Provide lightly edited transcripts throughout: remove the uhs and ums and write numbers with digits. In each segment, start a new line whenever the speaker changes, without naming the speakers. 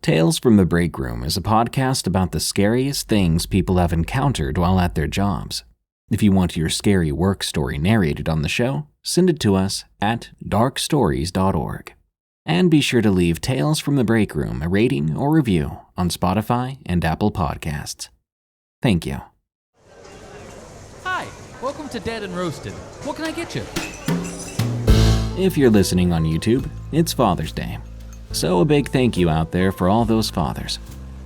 Tales from the Break Room is a podcast about the scariest things people have encountered while at their jobs. If you want your scary work story narrated on the show, send it to us at darkstories.org. And be sure to leave Tales from the Break Room a rating or review on Spotify and Apple Podcasts. Thank you.
Hi, welcome to Dead and Roasted. What can I get you?
If you're listening on YouTube, it's Father's Day. So a big thank you out there for all those fathers.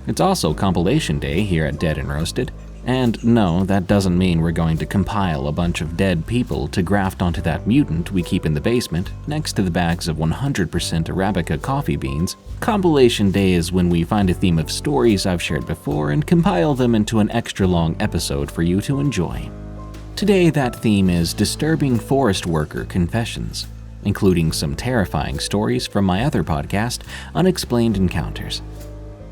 It's also Compilation Day here at Dead and Roasted, and no, that doesn't mean we're going to compile a bunch of dead people to graft onto that mutant we keep in the basement next to the bags of 100% Arabica coffee beans. Compilation Day is when we find a theme of stories I've shared before and compile them into an extra long episode for you to enjoy. Today that theme is disturbing forest worker confessions, including some terrifying stories from my other podcast, Unexplained Encounters.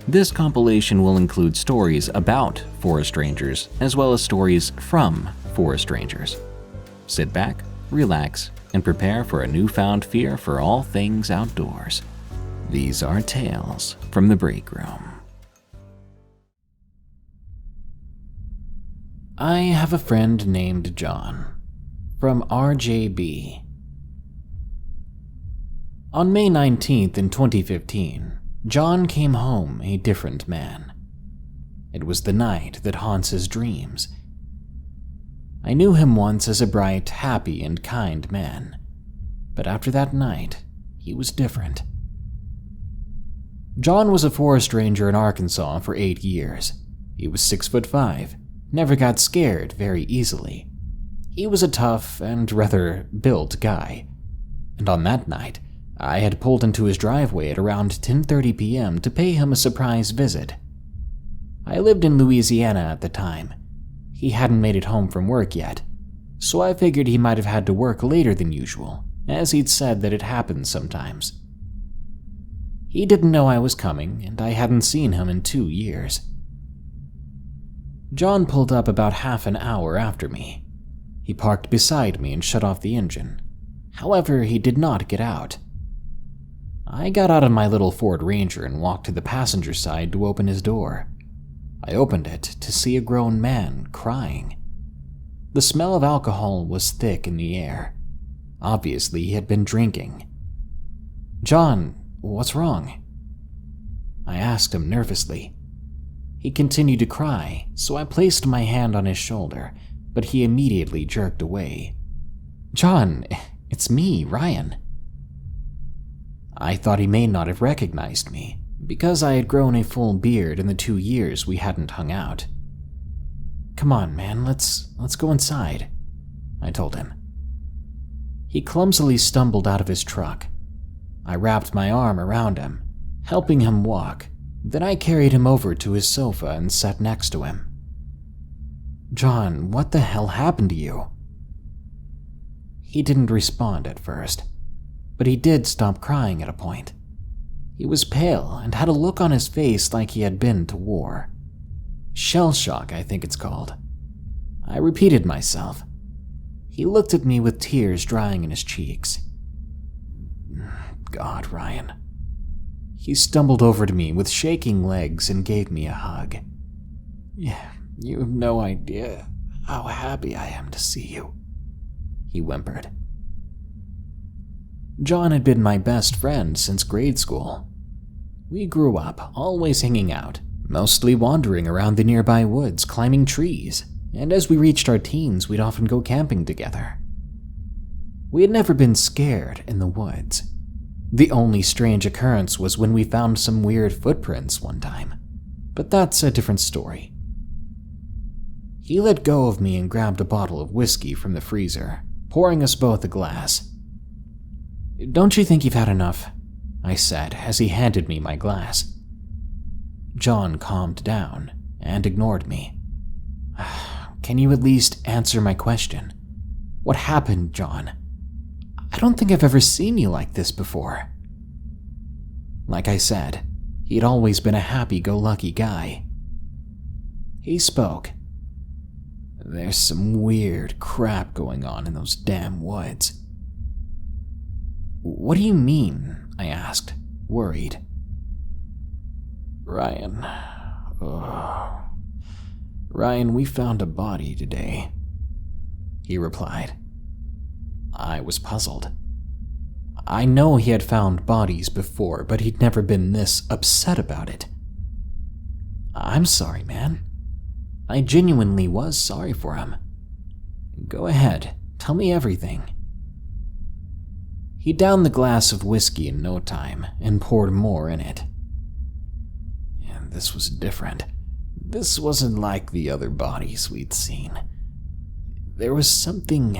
This compilation will include stories about forest rangers, as well as stories from forest rangers. Sit back, relax, and prepare for a newfound fear for all things outdoors. These are Tales from the Break Room. I have a friend named John, from RJB. On May 19th in 2015, John came home a different man. It was the night that haunts his dreams. I knew him once as a bright, happy, and kind man, but after that night, he was different. John was a forest ranger in Arkansas for 8 years. He was 6'5", never got scared very easily. He was a tough and rather built guy, and on that night, I had pulled into his driveway at around 10:30 p.m. to pay him a surprise visit. I lived in Louisiana at the time. He hadn't made it home from work yet, so I figured he might have had to work later than usual, as he'd said that it happens sometimes. He didn't know I was coming, and I hadn't seen him in 2 years. John pulled up about half an hour after me. He parked beside me and shut off the engine. However, he did not get out. I got out of my little Ford Ranger and walked to the passenger side to open his door. I opened it to see a grown man crying. The smell of alcohol was thick in the air. Obviously, he had been drinking. "John, what's wrong?" I asked him nervously. He continued to cry, so I placed my hand on his shoulder, but he immediately jerked away. "John, it's me, Ryan." I thought he may not have recognized me, because I had grown a full beard in the 2 years we hadn't hung out. "Come on, man, let's go inside," I told him. He clumsily stumbled out of his truck. I wrapped my arm around him, helping him walk. Then I carried him over to his sofa and sat next to him. "John, what the hell happened to you?" He didn't respond at first, but he did stop crying at a point. He was pale and had a look on his face like he had been to war. Shell shock, I think it's called. I repeated myself. He looked at me with tears drying in his cheeks. "God, Ryan." He stumbled over to me with shaking legs and gave me a hug. "Yeah, you have no idea how happy I am to see you," he whimpered. John had been my best friend since grade school. We grew up, always hanging out, mostly wandering around the nearby woods, climbing trees, and as we reached our teens, we'd often go camping together. We had never been scared in the woods. The only strange occurrence was when we found some weird footprints one time, but that's a different story. He let go of me and grabbed a bottle of whiskey from the freezer, pouring us both a glass. "Don't you think you've had enough?" I said as he handed me my glass. John calmed down and ignored me. "Can you at least answer my question? What happened, John? I don't think I've ever seen you like this before." Like I said, he'd always been a happy-go-lucky guy. He spoke. "There's some weird crap going on in those damn woods." "What do you mean?" I asked, worried. Ryan. Ryan, we found a body today, he replied. I was puzzled. I know he had found bodies before, but he'd never been this upset about it. I'm sorry, man. I genuinely was sorry for him. Go ahead, tell me everything. He downed the glass of whiskey in no time and poured more in it. And this was different. This wasn't like the other bodies we'd seen. There was something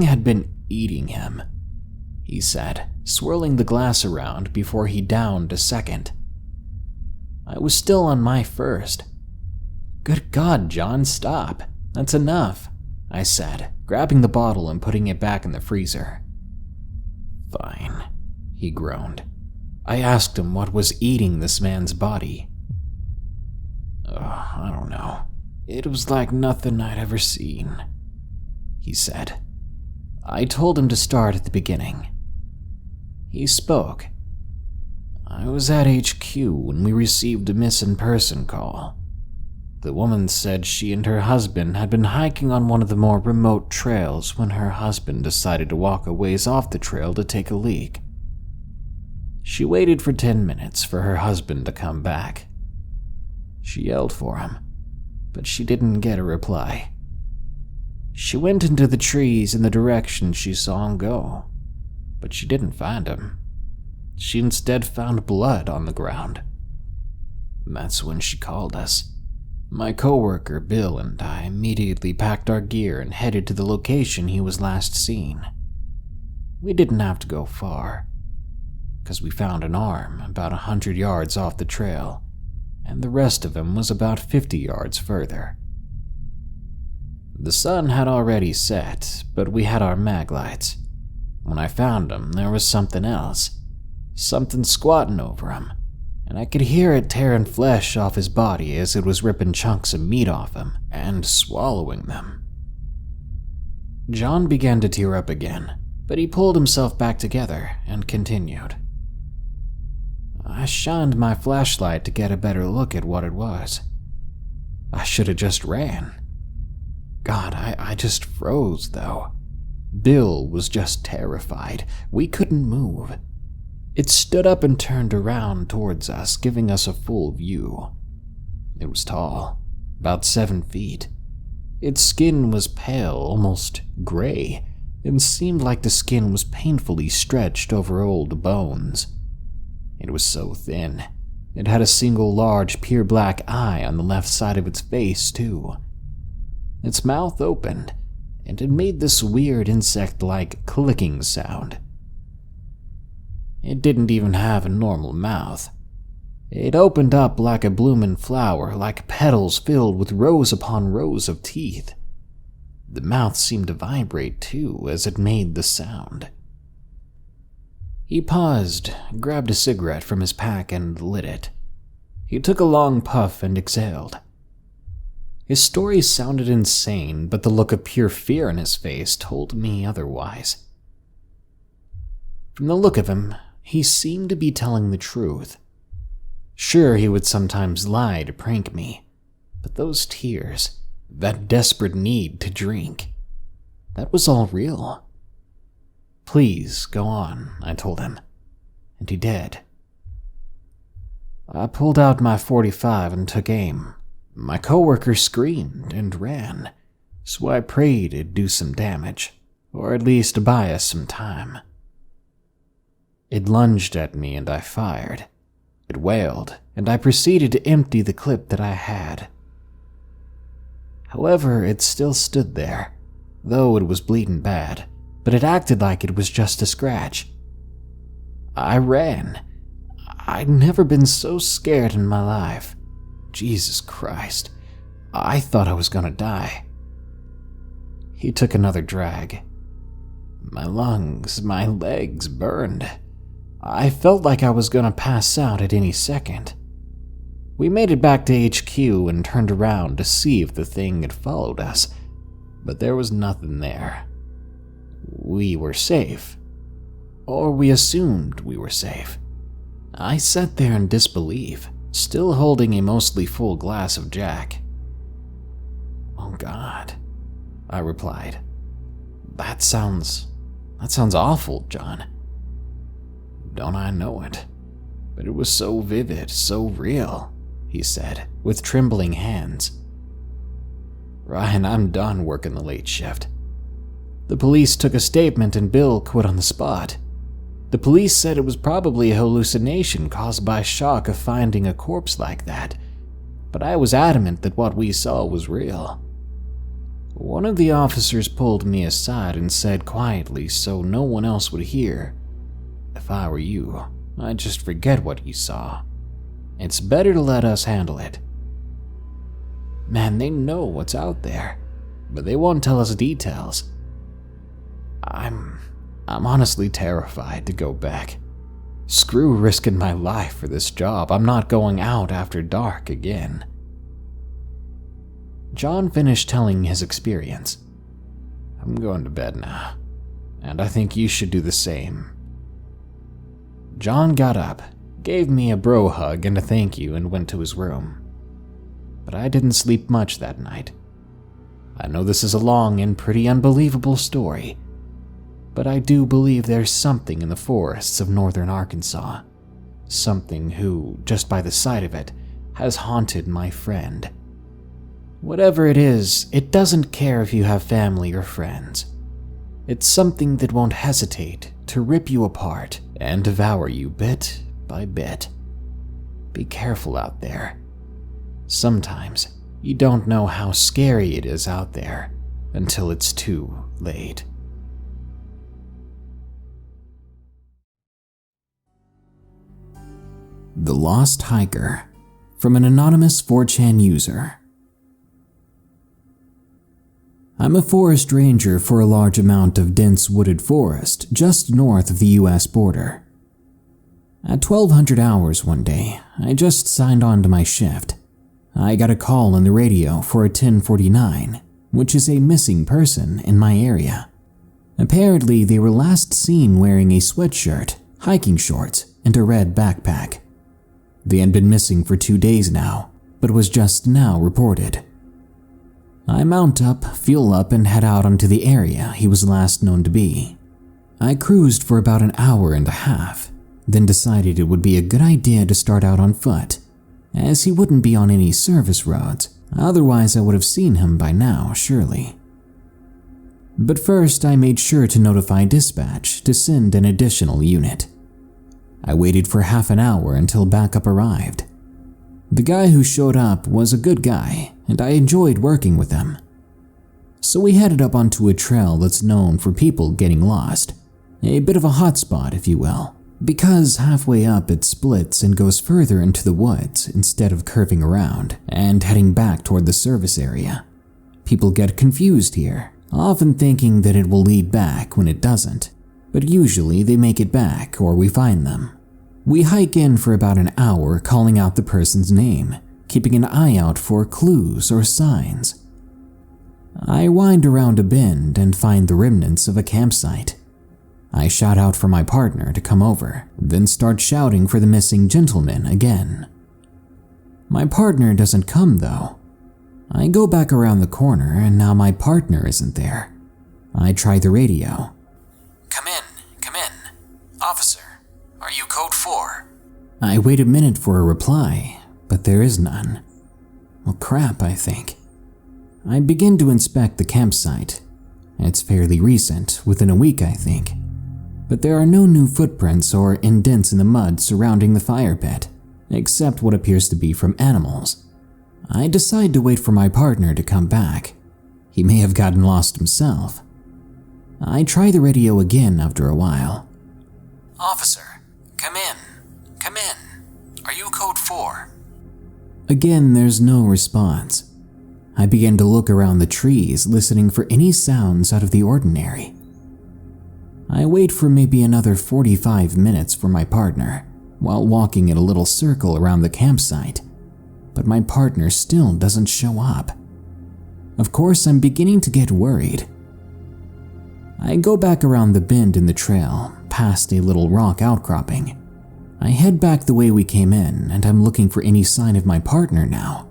had been eating him, he said, swirling the glass around before he downed a second. I was still on my first. Good God, John, stop. That's enough, I said, grabbing the bottle and putting it back in the freezer. Fine, he groaned. I asked him what was eating this man's body. I don't know. It was like nothing I'd ever seen, he said. I told him to start at the beginning. He spoke. I was at HQ when we received a missing person call. The woman said she and her husband had been hiking on one of the more remote trails when her husband decided to walk a ways off the trail to take a leak. She waited for 10 minutes for her husband to come back. She yelled for him, but she didn't get a reply. She went into the trees in the direction she saw him go, but she didn't find him. She instead found blood on the ground. That's when she called us. My coworker Bill and I immediately packed our gear and headed to the location he was last seen. We didn't have to go far, because we found an arm about 100 yards off the trail, and the rest of him was about 50 yards further. The sun had already set, but we had our mag lights. When I found him, there was something else, something squatting over him, and I could hear it tearing flesh off his body as it was ripping chunks of meat off him and swallowing them. John began to tear up again, but he pulled himself back together and continued. I shined my flashlight to get a better look at what it was. I should have just ran. God, I just froze, though. Bill was just terrified. We couldn't move. It stood up and turned around towards us, giving us a full view. It was tall, about 7 feet. Its skin was pale, almost gray, and seemed like the skin was painfully stretched over old bones. It was so thin. It had a single large, pure black eye on the left side of its face, too. Its mouth opened, and it made this weird insect-like clicking sound. It didn't even have a normal mouth. It opened up like a bloomin' flower, like petals filled with rows upon rows of teeth. The mouth seemed to vibrate, too, as it made the sound. He paused, grabbed a cigarette from his pack and lit it. He took a long puff and exhaled. His story sounded insane, but the look of pure fear in his face told me otherwise. From the look of him, he seemed to be telling the truth. Sure, he would sometimes lie to prank me, but those tears, that desperate need to drink, that was all real. Please, go on, I told him, and he did. I pulled out my .45 and took aim. My coworker screamed and ran, so I prayed it'd do some damage, or at least buy us some time. It lunged at me and I fired. It wailed, and I proceeded to empty the clip that I had. However, it still stood there, though it was bleeding bad, but it acted like it was just a scratch. I ran. I'd never been so scared in my life. Jesus Christ, I thought I was gonna die. He took another drag. My lungs, my legs burned. I felt like I was gonna pass out at any second. We made it back to HQ and turned around to see if the thing had followed us, but there was nothing there. We were safe. Or we assumed we were safe. I sat there in disbelief, still holding a mostly full glass of Jack. "Oh God," I replied. That sounds awful, John." "Don't I know it? But it was so vivid, so real," he said, with trembling hands. "Ryan, I'm done working the late shift. The police took a statement and Bill quit on the spot. The police said it was probably a hallucination caused by shock of finding a corpse like that, but I was adamant that what we saw was real. One of the officers pulled me aside and said quietly so no one else would hear, 'If I were you, I'd just forget what you saw. It's better to let us handle it.' Man, they know what's out there, but they won't tell us details. I'm honestly terrified to go back. Screw risking my life for this job. I'm not going out after dark again." John finished telling his experience. "I'm going to bed now, and I think you should do the same." John got up, gave me a bro hug and a thank you, and went to his room. But I didn't sleep much that night. I know this is a long and pretty unbelievable story, but I do believe there's something in the forests of northern Arkansas. Something who, just by the sight of it, has haunted my friend. Whatever it is, it doesn't care if you have family or friends. It's something that won't hesitate to rip you apart and devour you bit by bit. Be careful out there. Sometimes you don't know how scary it is out there until it's too late. The Lost Hiker, from an anonymous 4chan user. I'm a forest ranger for a large amount of dense wooded forest just north of the US border. At 1200 hours one day, I just signed on to my shift. I got a call on the radio for a 1049, which is a missing person in my area. Apparently, they were last seen wearing a sweatshirt, hiking shorts, and a red backpack. They had been missing for 2 days now, but was just now reported. I mount up, fuel up, and head out onto the area he was last known to be. I cruised for about an hour and a half, then decided it would be a good idea to start out on foot, as he wouldn't be on any service roads, otherwise I would have seen him by now, surely. But first I made sure to notify dispatch to send an additional unit. I waited for half an hour until backup arrived. The guy who showed up was a good guy, and I enjoyed working with him. So we headed up onto a trail that's known for people getting lost, a bit of a hotspot if you will, because halfway up it splits and goes further into the woods instead of curving around and heading back toward the service area. People get confused here, often thinking that it will lead back when it doesn't, but usually they make it back or we find them. We hike in for about an hour calling out the person's name, keeping an eye out for clues or signs. I wind around a bend and find the remnants of a campsite. I shout out for my partner to come over, then start shouting for the missing gentleman again. My partner doesn't come though. I go back around the corner and now my partner isn't there. I try the radio. Come in. Officer, are you code 4? I wait a minute for a reply, but there is none. Well, crap, I think. I begin to inspect the campsite. It's fairly recent, within a week, I think. But there are no new footprints or indents in the mud surrounding the fire pit, except what appears to be from animals. I decide to wait for my partner to come back. He may have gotten lost himself. I try the radio again after a while. Officer, come in. Are you code 4? Again, there's no response. I begin to look around the trees, listening for any sounds out of the ordinary. I wait for maybe another 45 minutes for my partner, while walking in a little circle around the campsite, but my partner still doesn't show up. Of course, I'm beginning to get worried. I go back around the bend in the trail, past a little rock outcropping. I head back the way we came in, and I'm looking for any sign of my partner now.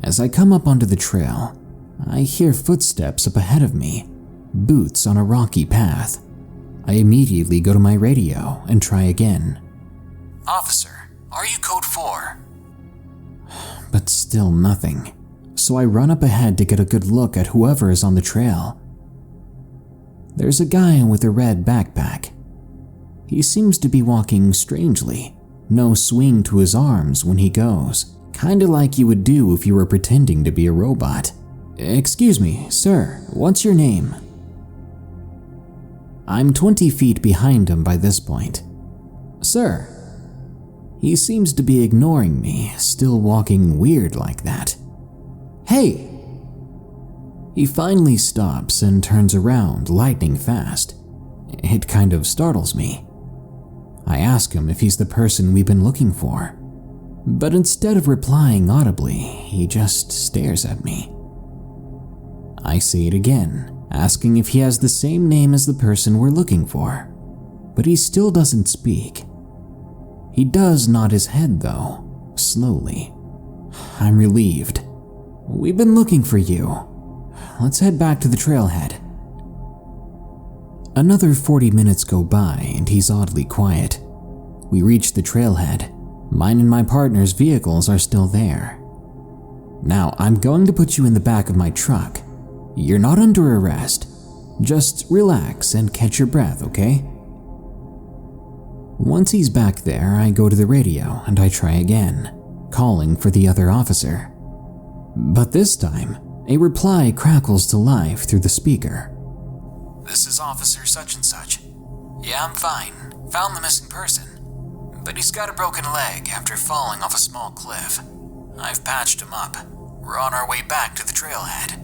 As I come up onto the trail, I hear footsteps up ahead of me, boots on a rocky path. I immediately go to my radio and try again. "Officer, are you code 4? But still nothing, so I run up ahead to get a good look at whoever is on the trail. There's a guy with a red backpack. He seems to be walking strangely, no swing to his arms when he goes, kinda like you would do if you were pretending to be a robot. "Excuse me, sir, what's your name?" I'm 20 feet behind him by this point. "Sir." He seems to be ignoring me, still walking weird like that. "Hey!" He finally stops and turns around lightning fast. It kind of startles me. I ask him if he's the person we've been looking for, but instead of replying audibly, he just stares at me. I say it again, asking if he has the same name as the person we're looking for, but he still doesn't speak. He does nod his head though, slowly. I'm relieved. "We've been looking for you. Let's head back to the trailhead." Another 40 minutes go by and he's oddly quiet. We reach the trailhead. Mine and my partner's vehicles are still there. "Now, I'm going to put you in the back of my truck. You're not under arrest. Just relax and catch your breath, okay?" Once he's back there, I go to the radio and I try again, calling for the other officer. But this time, a reply crackles to life through the speaker. "This is Officer such and such. Yeah, I'm fine. Found the missing person. But he's got a broken leg after falling off a small cliff. I've patched him up. We're on our way back to the trailhead.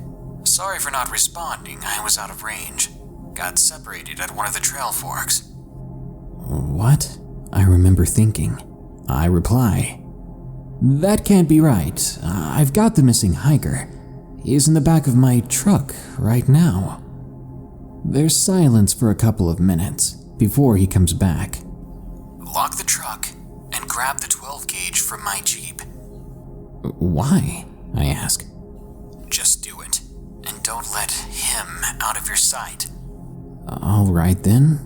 Sorry for not responding, I was out of range. Got separated at one of the trail forks." "What?" I remember thinking. I reply, "That can't be right. I've got the missing hiker. He's in the back of my truck right now." There's silence for a couple of minutes before he comes back. "Lock the truck and grab the 12 gauge from my Jeep." "Why?" I ask. "Just do it, and don't let him out of your sight." "All right then."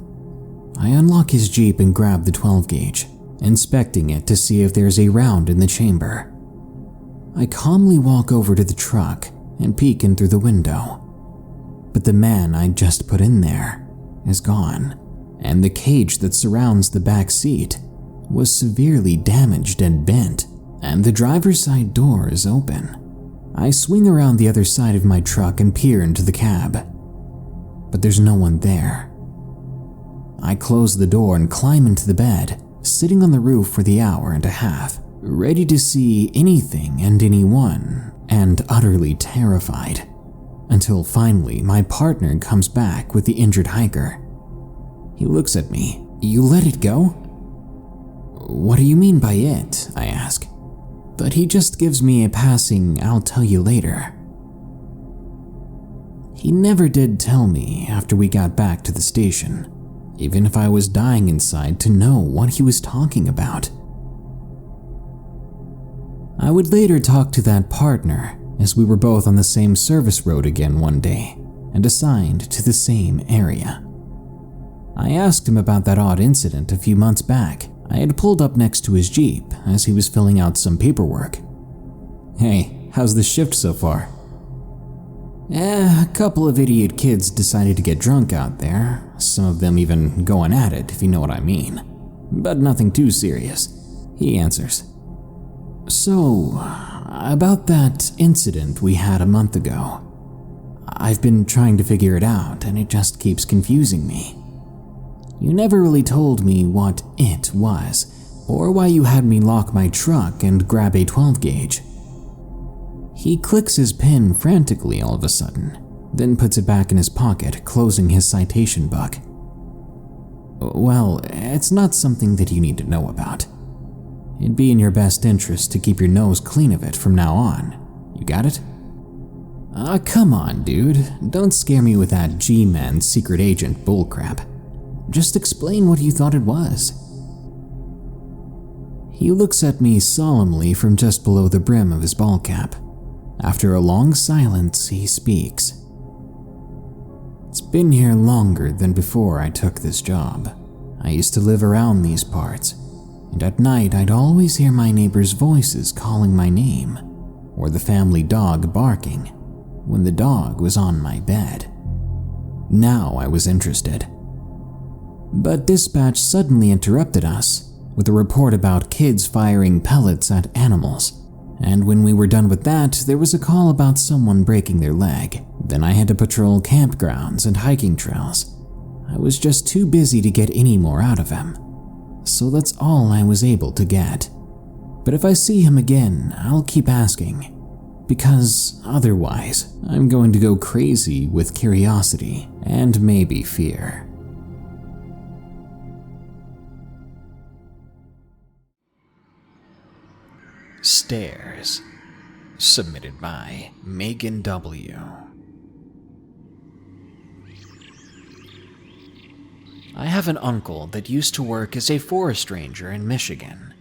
I unlock his Jeep and grab the 12 gauge, inspecting it to see if there's a round in the chamber. I calmly walk over to the truck and peek in through the window. But the man I'd just put in there is gone, and the cage that surrounds the back seat was severely damaged and bent, and the driver's side door is open. I swing around the other side of my truck and peer into the cab, but there's no one there. I close the door and climb into the bed, sitting on the roof for the hour and a half, ready to see anything and anyone, and utterly terrified. Until finally, my partner comes back with the injured hiker. He looks at me. "You let it go?" "What do you mean by it?" I ask. But he just gives me a passing "I'll tell you later." He never did tell me after we got back to the station, even if I was dying inside to know what he was talking about. I would later talk to that partner as we were both on the same service road again one day and assigned to the same area. I asked him about that odd incident a few months back. I had pulled up next to his Jeep as he was filling out some paperwork. "Hey, how's the shift so far?" A couple of idiot kids decided to get drunk out there, some of them even going at it, if you know what I mean. But nothing too serious, he answers. "So, about that incident we had a month ago. I've been trying to figure it out, and it just keeps confusing me. You never really told me what it was, or why you had me lock my truck and grab a 12 gauge. He clicks his pen frantically all of a sudden, then puts it back in his pocket, closing his citation book. "Well, it's not something that you need to know about. It'd be in your best interest to keep your nose clean of it from now on. You got it?" Come on, dude. Don't scare me with that G-Man secret agent bullcrap. Just explain what you thought it was." He looks at me solemnly from just below the brim of his ball cap. After a long silence, he speaks. It's been here longer than before I took this job. I used to live around these parts, and at night I'd always hear my neighbors' voices calling my name, or the family dog barking when the dog was on my bed. Now I was interested. But dispatch suddenly interrupted us with a report about kids firing pellets at animals. And when we were done with that, there was a call about someone breaking their leg. Then I had to patrol campgrounds and hiking trails. I was just too busy to get any more out of him. So that's all I was able to get. But if I see him again, I'll keep asking. Because otherwise, I'm going to go crazy with curiosity and maybe fear. Stairs. Submitted by Megan W. I have an uncle that used to work as a forest ranger in Michigan.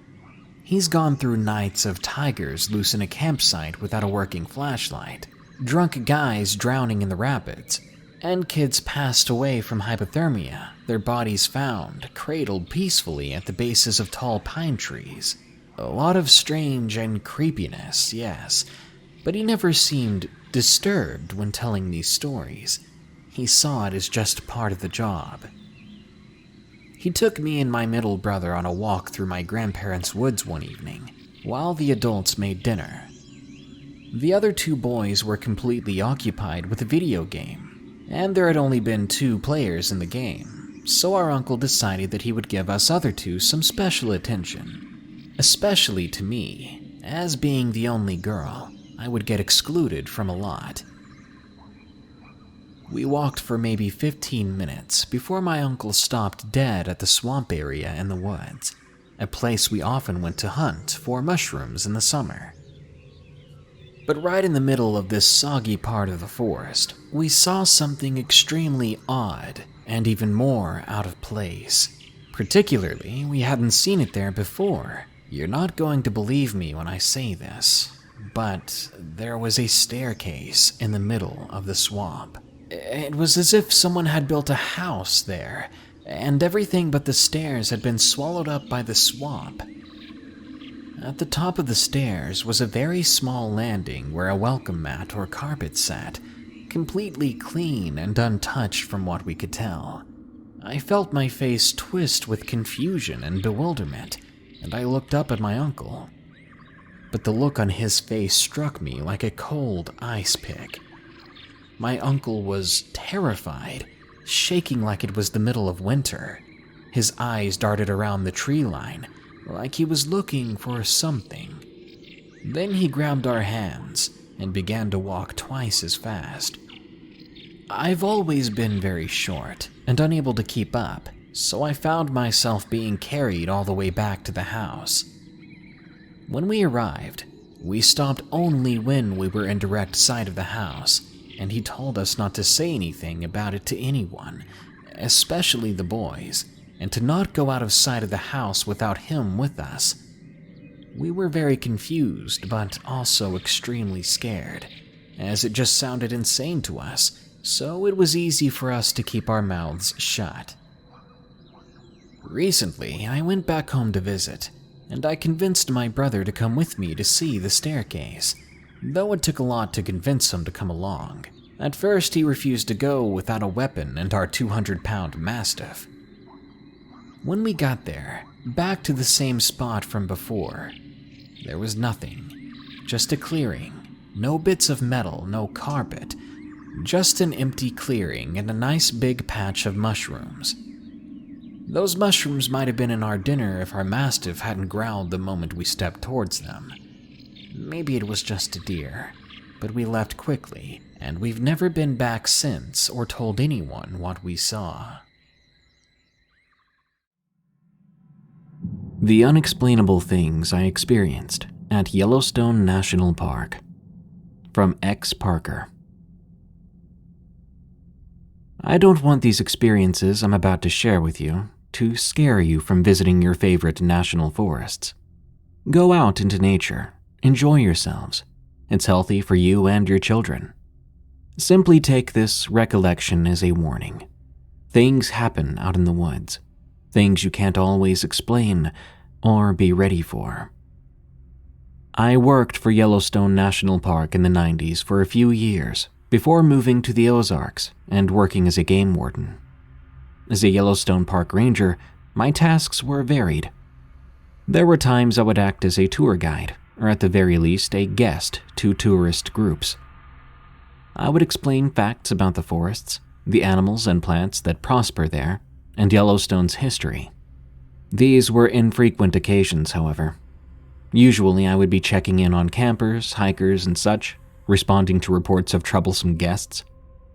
He's gone through nights of tigers loose in a campsite without a working flashlight, drunk guys drowning in the rapids, and kids passed away from hypothermia, their bodies found cradled peacefully at the bases of tall pine trees. A lot of strange and creepiness, yes, but he never seemed disturbed when telling these stories. He saw it as just part of the job. He took me and my middle brother on a walk through my grandparents' woods one evening, while the adults made dinner. The other two boys were completely occupied with a video game, and there had only been 2 players in the game, so our uncle decided that he would give us other two some special attention. Especially to me, as being the only girl, I would get excluded from a lot. We walked for maybe 15 minutes before my uncle stopped dead at the swamp area in the woods, a place we often went to hunt for mushrooms in the summer. But right in the middle of this soggy part of the forest, we saw something extremely odd and even more out of place. Particularly, we hadn't seen it there before. You're not going to believe me when I say this, but there was a staircase in the middle of the swamp. It was as if someone had built a house there, and everything but the stairs had been swallowed up by the swamp. At the top of the stairs was a very small landing where a welcome mat or carpet sat, completely clean and untouched from what we could tell. I felt my face twist with confusion and bewilderment, and I looked up at my uncle. But the look on his face struck me like a cold ice pick. My uncle was terrified, shaking like it was the middle of winter. His eyes darted around the tree line, like he was looking for something. Then he grabbed our hands and began to walk twice as fast. I've always been very short and unable to keep up, so I found myself being carried all the way back to the house. When we arrived, we stopped only when we were in direct sight of the house, and he told us not to say anything about it to anyone, especially the boys, and to not go out of sight of the house without him with us. We were very confused, but also extremely scared, as it just sounded insane to us, so it was easy for us to keep our mouths shut. Recently, I went back home to visit, and I convinced my brother to come with me to see the staircase, though it took a lot to convince him to come along. At first, he refused to go without a weapon and our 200-pound mastiff. When we got there, back to the same spot from before, there was nothing, just a clearing, no bits of metal, no carpet, just an empty clearing and a nice big patch of mushrooms. Those mushrooms might have been in our dinner if our mastiff hadn't growled the moment we stepped towards them. Maybe it was just a deer, but we left quickly, and we've never been back since or told anyone what we saw. The unexplainable things I experienced at Yellowstone National Park. From ExParker. I don't want these experiences I'm about to share with you to scare you from visiting your favorite national forests. Go out into nature. Enjoy yourselves. It's healthy for you and your children. Simply take this recollection as a warning. Things happen out in the woods. Things you can't always explain or be ready for. I worked for Yellowstone National Park in the 90s for a few years before moving to the Ozarks and working as a game warden. As a Yellowstone Park ranger, my tasks were varied. There were times I would act as a tour guide, or at the very least a guest to tourist groups. I would explain facts about the forests, the animals and plants that prosper there, and Yellowstone's history. These were infrequent occasions, however. Usually I would be checking in on campers, hikers, and such, responding to reports of troublesome guests,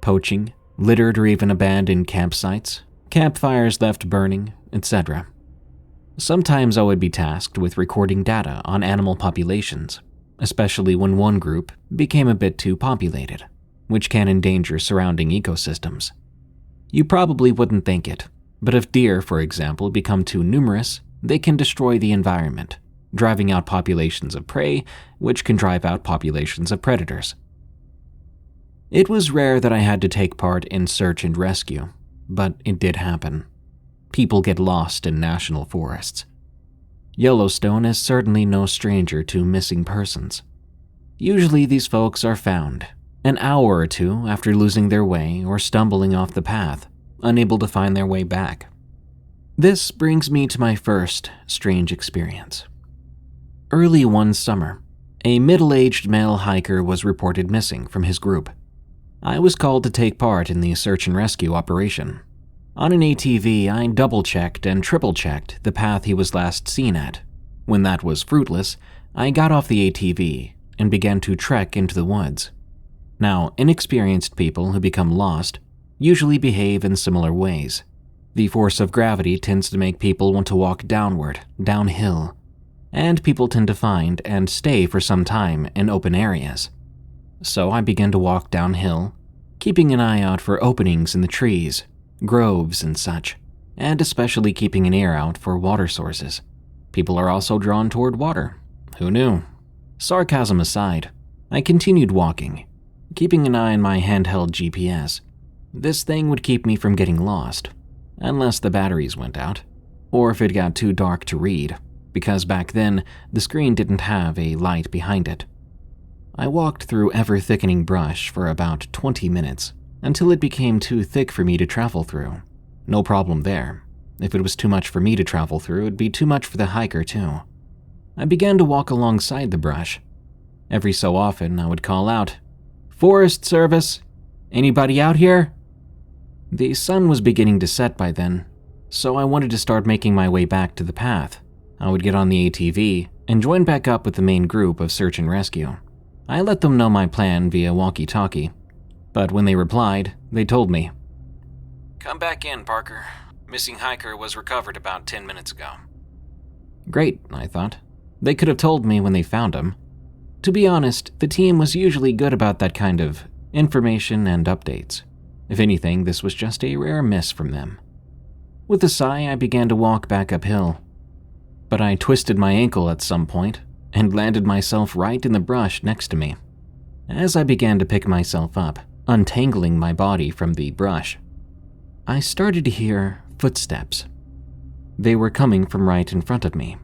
poaching, littered or even abandoned campsites, campfires left burning, etc. Sometimes I would be tasked with recording data on animal populations, especially when one group became a bit too populated, which can endanger surrounding ecosystems. You probably wouldn't think it, but if deer, for example, become too numerous, they can destroy the environment, driving out populations of prey, which can drive out populations of predators. It was rare that I had to take part in search and rescue, but it did happen. People get lost in national forests. Yellowstone is certainly no stranger to missing persons. Usually these folks are found an hour or two after losing their way or stumbling off the path, unable to find their way back. This brings me to my first strange experience. Early one summer, a middle-aged male hiker was reported missing from his group. I was called to take part in the search and rescue operation. On an ATV, I double-checked and triple-checked the path he was last seen at. When that was fruitless, I got off the ATV and began to trek into the woods. Now, inexperienced people who become lost usually behave in similar ways. The force of gravity tends to make people want to walk downward, downhill, and people tend to find and stay for some time in open areas. So I began to walk downhill, keeping an eye out for openings in the trees, groves and such, and especially keeping an ear out for water sources. People are also drawn toward water. Who knew? Sarcasm aside, I continued walking, keeping an eye on my handheld GPS. This thing would keep me from getting lost, unless the batteries went out, or if it got too dark to read, because back then the screen didn't have a light behind it. I walked through ever-thickening brush for about 20 minutes, until it became too thick for me to travel through. No problem there. If it was too much for me to travel through, it'd be too much for the hiker too. I began to walk alongside the brush. Every so often, I would call out, "Forest Service! Anybody out here?" The sun was beginning to set by then, so I wanted to start making my way back to the path. I would get on the ATV and join back up with the main group of search and rescue. I let them know my plan via walkie-talkie, but when they replied, they told me, "Come back in, Parker. Missing hiker was recovered about 10 minutes ago." Great, I thought. They could have told me when they found him. To be honest, the team was usually good about that kind of information and updates. If anything, this was just a rare miss from them. With a sigh, I began to walk back uphill. But I twisted my ankle at some point and landed myself right in the brush next to me. As I began to pick myself up, untangling my body from the brush, I started to hear footsteps. They were coming from right in front of me.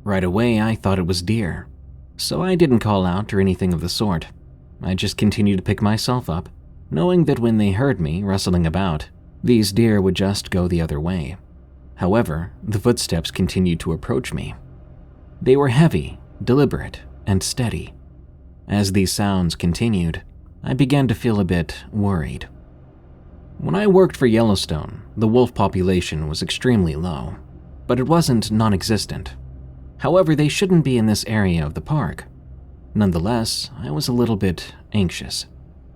Right away, I thought it was deer, so I didn't call out or anything of the sort. I just continued to pick myself up, knowing that when they heard me rustling about, these deer would just go the other way. However, the footsteps continued to approach me. They were heavy, deliberate, and steady. As these sounds continued, I began to feel a bit worried. When I worked for Yellowstone, the wolf population was extremely low, but it wasn't non-existent. However, they shouldn't be in this area of the park. Nonetheless, I was a little bit anxious.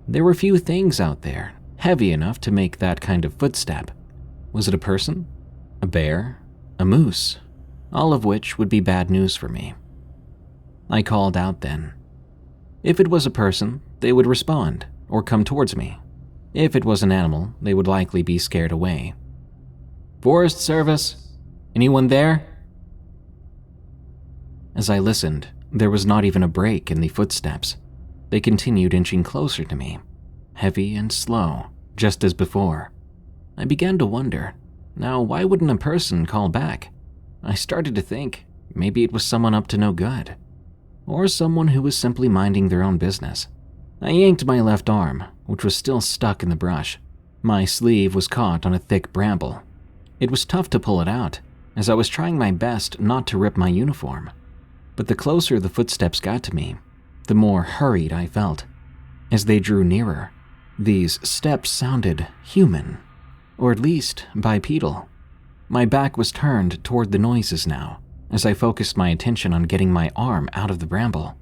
There were few things out there heavy enough to make that kind of footstep. Was it a person? A bear? A moose? All of which would be bad news for me. I called out then. If it was a person, they would respond or come towards me. If it was an animal, they would likely be scared away. "Forest Service? Anyone there?" As I listened, there was not even a break in the footsteps. They continued inching closer to me, heavy and slow, just as before. I began to wonder, now why wouldn't a person call back? I started to think maybe it was someone up to no good, or someone who was simply minding their own business. I yanked my left arm, which was still stuck in the brush. My sleeve was caught on a thick bramble. It was tough to pull it out, as I was trying my best not to rip my uniform. But the closer the footsteps got to me, the more hurried I felt. As they drew nearer, these steps sounded human, or at least bipedal. My back was turned toward the noises now, as I focused my attention on getting my arm out of the bramble.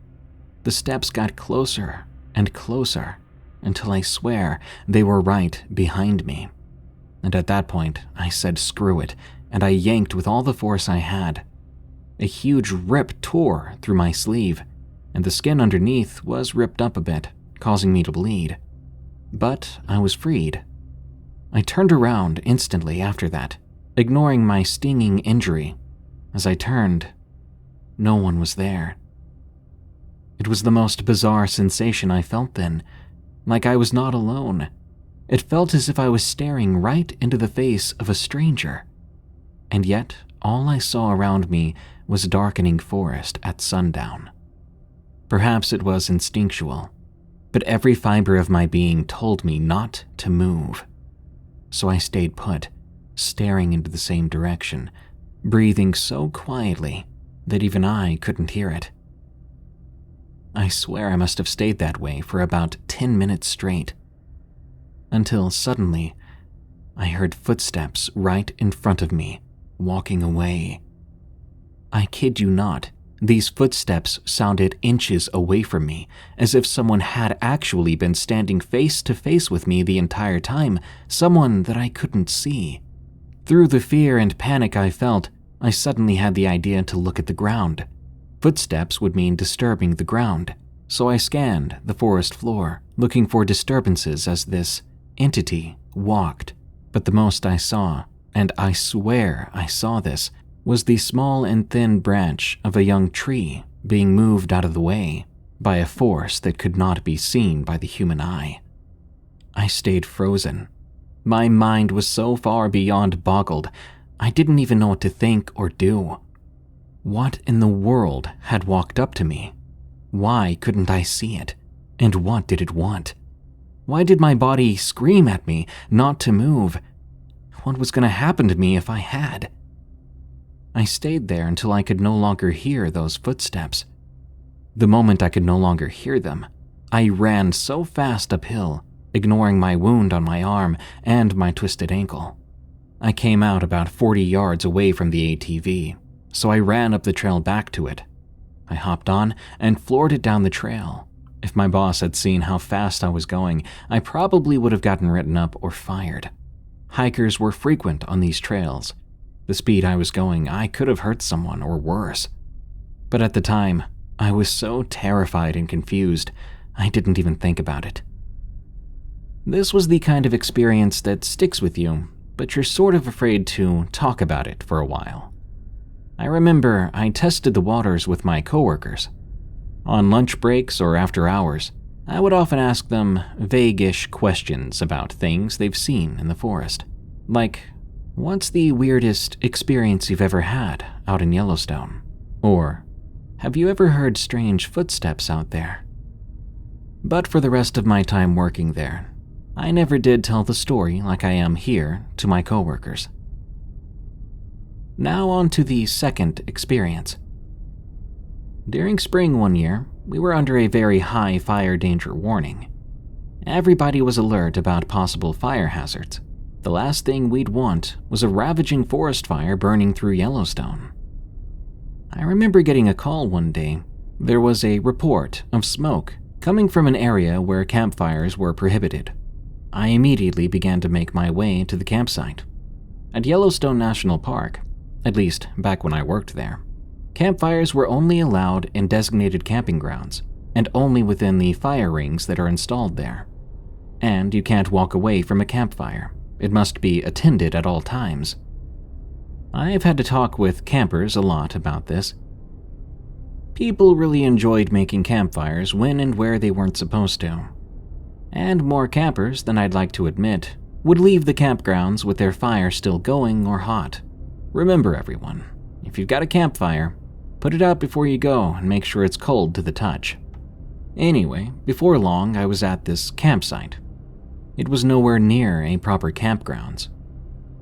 The steps got closer and closer, until I swear they were right behind me. And at that point, I said screw it, and I yanked with all the force I had. A huge rip tore through my sleeve, and the skin underneath was ripped up a bit, causing me to bleed. But I was freed. I turned around instantly after that, ignoring my stinging injury. As I turned, no one was there. It was the most bizarre sensation I felt then, like I was not alone. It felt as if I was staring right into the face of a stranger. And yet, all I saw around me was darkening forest at sundown. Perhaps it was instinctual, but every fiber of my being told me not to move. So I stayed put, staring into the same direction, breathing so quietly that even I couldn't hear it. I swear I must have stayed that way for about 10 minutes straight, until suddenly I heard footsteps right in front of me, walking away. I kid you not, these footsteps sounded inches away from me, as if someone had actually been standing face to face with me the entire time, someone that I couldn't see. Through the fear and panic I felt, I suddenly had the idea to look at the ground. Footsteps would mean disturbing the ground, so I scanned the forest floor, looking for disturbances as this entity walked. But the most I saw, and I swear I saw this, was the small and thin branch of a young tree being moved out of the way by a force that could not be seen by the human eye. I stayed frozen. My mind was so far beyond boggled, I didn't even know what to think or do. What in the world had walked up to me? Why couldn't I see it? And what did it want? Why did my body scream at me not to move? What was going to happen to me if I had? I stayed there until I could no longer hear those footsteps. The moment I could no longer hear them, I ran so fast uphill, ignoring my wound on my arm and my twisted ankle. I came out about 40 yards away from the ATV, so I ran up the trail back to it. I hopped on and floored it down the trail. If my boss had seen how fast I was going, I probably would have gotten written up or fired. Hikers were frequent on these trails. The speed I was going, I could have hurt someone or worse. But at the time, I was so terrified and confused, I didn't even think about it. This was the kind of experience that sticks with you, but you're sort of afraid to talk about it for a while. I remember I tested the waters with my coworkers. On lunch breaks or after hours, I would often ask them vague-ish questions about things they've seen in the forest. Like, what's the weirdest experience you've ever had out in Yellowstone? Or, have you ever heard strange footsteps out there? But for the rest of my time working there, I never did tell the story like I am here to my coworkers. Now on to the second experience. During spring one year, we were under a very high fire danger warning. Everybody was alert about possible fire hazards. The last thing we'd want was a ravaging forest fire burning through Yellowstone. I remember getting a call one day. There was a report of smoke coming from an area where campfires were prohibited. I immediately began to make my way to the campsite. At Yellowstone National Park, at least back when I worked there, campfires were only allowed in designated camping grounds and only within the fire rings that are installed there. And you can't walk away from a campfire. It must be attended at all times. I've had to talk with campers a lot about this. People really enjoyed making campfires when and where they weren't supposed to. And more campers than I'd like to admit would leave the campgrounds with their fire still going or hot. Remember everyone, if you've got a campfire, put it out before you go and make sure it's cold to the touch. Anyway, before long I was at this campsite. It was nowhere near a proper campgrounds.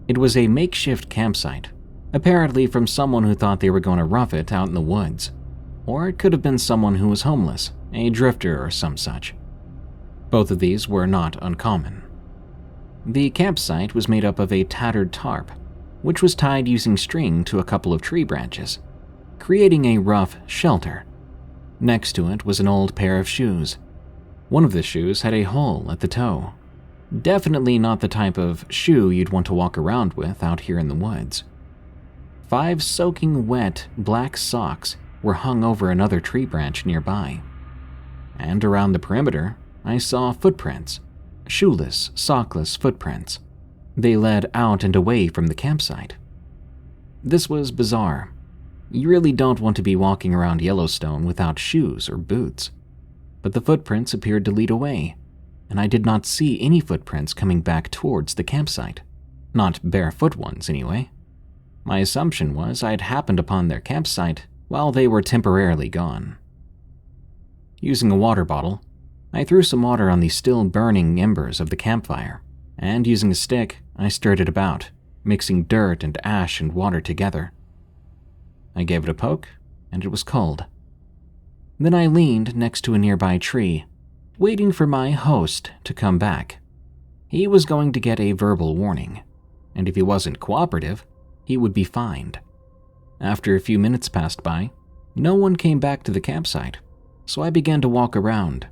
It was a makeshift campsite, apparently from someone who thought they were going to rough it out in the woods. Or it could have been someone who was homeless, a drifter or some such. Both of these were not uncommon. The campsite was made up of a tattered tarp, which was tied using string to a couple of tree branches, creating a rough shelter. Next to it was an old pair of shoes. One of the shoes had a hole at the toe. Definitely not the type of shoe you'd want to walk around with out here in the woods. 5 soaking wet black socks were hung over another tree branch nearby. And around the perimeter, I saw footprints, shoeless, sockless footprints. They led out and away from the campsite. This was bizarre. You really don't want to be walking around Yellowstone without shoes or boots. But the footprints appeared to lead away, and I did not see any footprints coming back towards the campsite. Not barefoot ones, anyway. My assumption was I'd happened upon their campsite while they were temporarily gone. Using a water bottle, I threw some water on the still burning embers of the campfire, and using a stick, I stirred it about, mixing dirt and ash and water together. I gave it a poke, and it was cold. Then I leaned next to a nearby tree, waiting for my host to come back. He was going to get a verbal warning, and if he wasn't cooperative, he would be fined. After a few minutes passed by, no one came back to the campsite, so I began to walk around,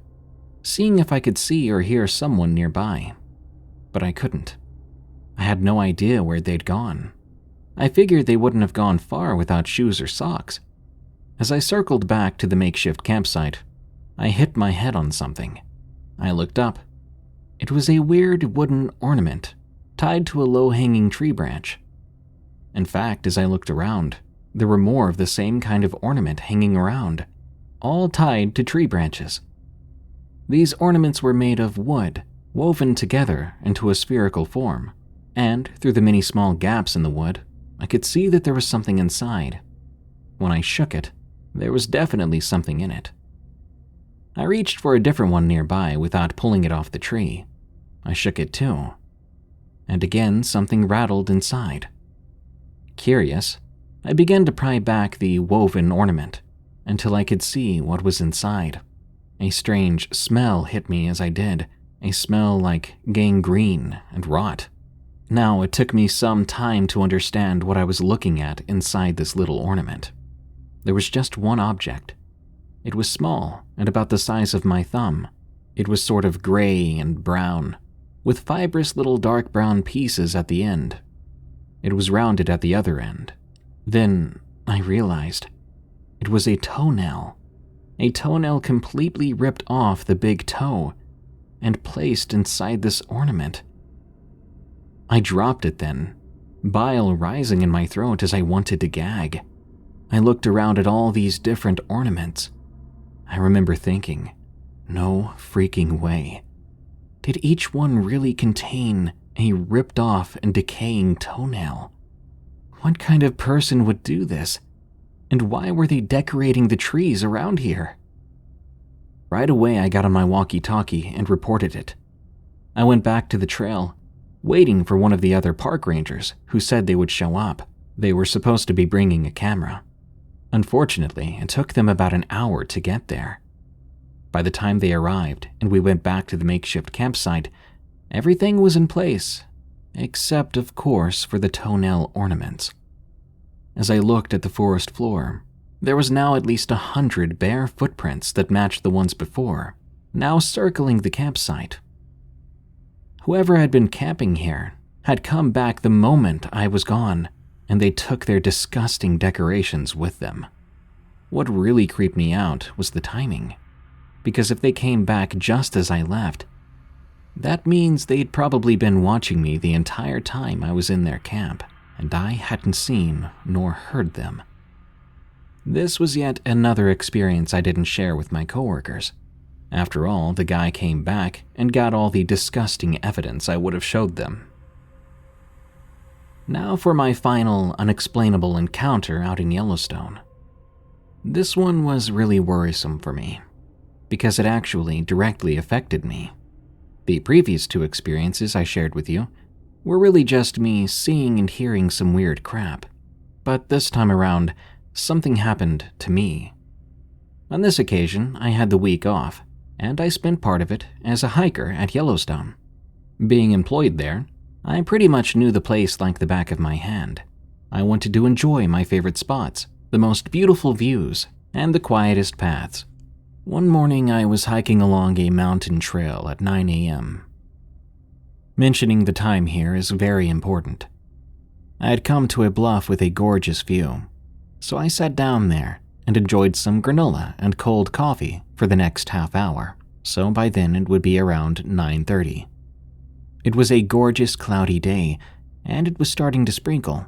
seeing if I could see or hear someone nearby. But I couldn't. I had no idea where they'd gone. I figured they wouldn't have gone far without shoes or socks. As I circled back to the makeshift campsite, I hit my head on something. I looked up. It was a weird wooden ornament tied to a low-hanging tree branch. In fact, as I looked around, there were more of the same kind of ornament hanging around, all tied to tree branches. These ornaments were made of wood, woven together into a spherical form, and through the many small gaps in the wood, I could see that there was something inside. When I shook it, there was definitely something in it. I reached for a different one nearby without pulling it off the tree. I shook it too. And again, something rattled inside. Curious, I began to pry back the woven ornament until I could see what was inside. A strange smell hit me as I did, a smell like gangrene and rot. Now, it took me some time to understand what I was looking at inside this little ornament. There was just one object. It was small and about the size of my thumb. It was sort of gray and brown, with fibrous little dark brown pieces at the end. It was rounded at the other end. Then I realized it was a toenail completely ripped off the big toe and placed inside this ornament. I dropped it then, bile rising in my throat as I wanted to gag. I looked around at all these different ornaments. I remember thinking, no freaking way. Did each one really contain a ripped off and decaying toenail? What kind of person would do this? And why were they decorating the trees around here? Right away, I got on my walkie-talkie and reported it. I went back to the trail, waiting for one of the other park rangers who said they would show up. They were supposed to be bringing a camera. Unfortunately, it took them about an hour to get there. By the time they arrived and we went back to the makeshift campsite, everything was in place, except, of course, for the toenail ornaments. As I looked at the forest floor, there was now at least 100 bare footprints that matched the ones before, now circling the campsite. Whoever had been camping here had come back the moment I was gone, and they took their disgusting decorations with them. What really creeped me out was the timing, because if they came back just as I left, that means they'd probably been watching me the entire time I was in their camp, and I hadn't seen nor heard them. This was yet another experience I didn't share with my coworkers. After all, the guy came back and got all the disgusting evidence I would have showed them. Now for my final unexplainable encounter out in Yellowstone. This one was really worrisome for me, because it actually directly affected me. The previous two experiences I shared with you were really just me seeing and hearing some weird crap. But this time around, something happened to me. On this occasion, I had the week off, and I spent part of it as a hiker at Yellowstone. Being employed there, I pretty much knew the place like the back of my hand. I wanted to enjoy my favorite spots, the most beautiful views, and the quietest paths. One morning, I was hiking along a mountain trail at 9 a.m. Mentioning the time here is very important. I had come to a bluff with a gorgeous view, so I sat down there and enjoyed some granola and cold coffee for the next half hour, so by then it would be around 9:30. It was a gorgeous cloudy day, and it was starting to sprinkle.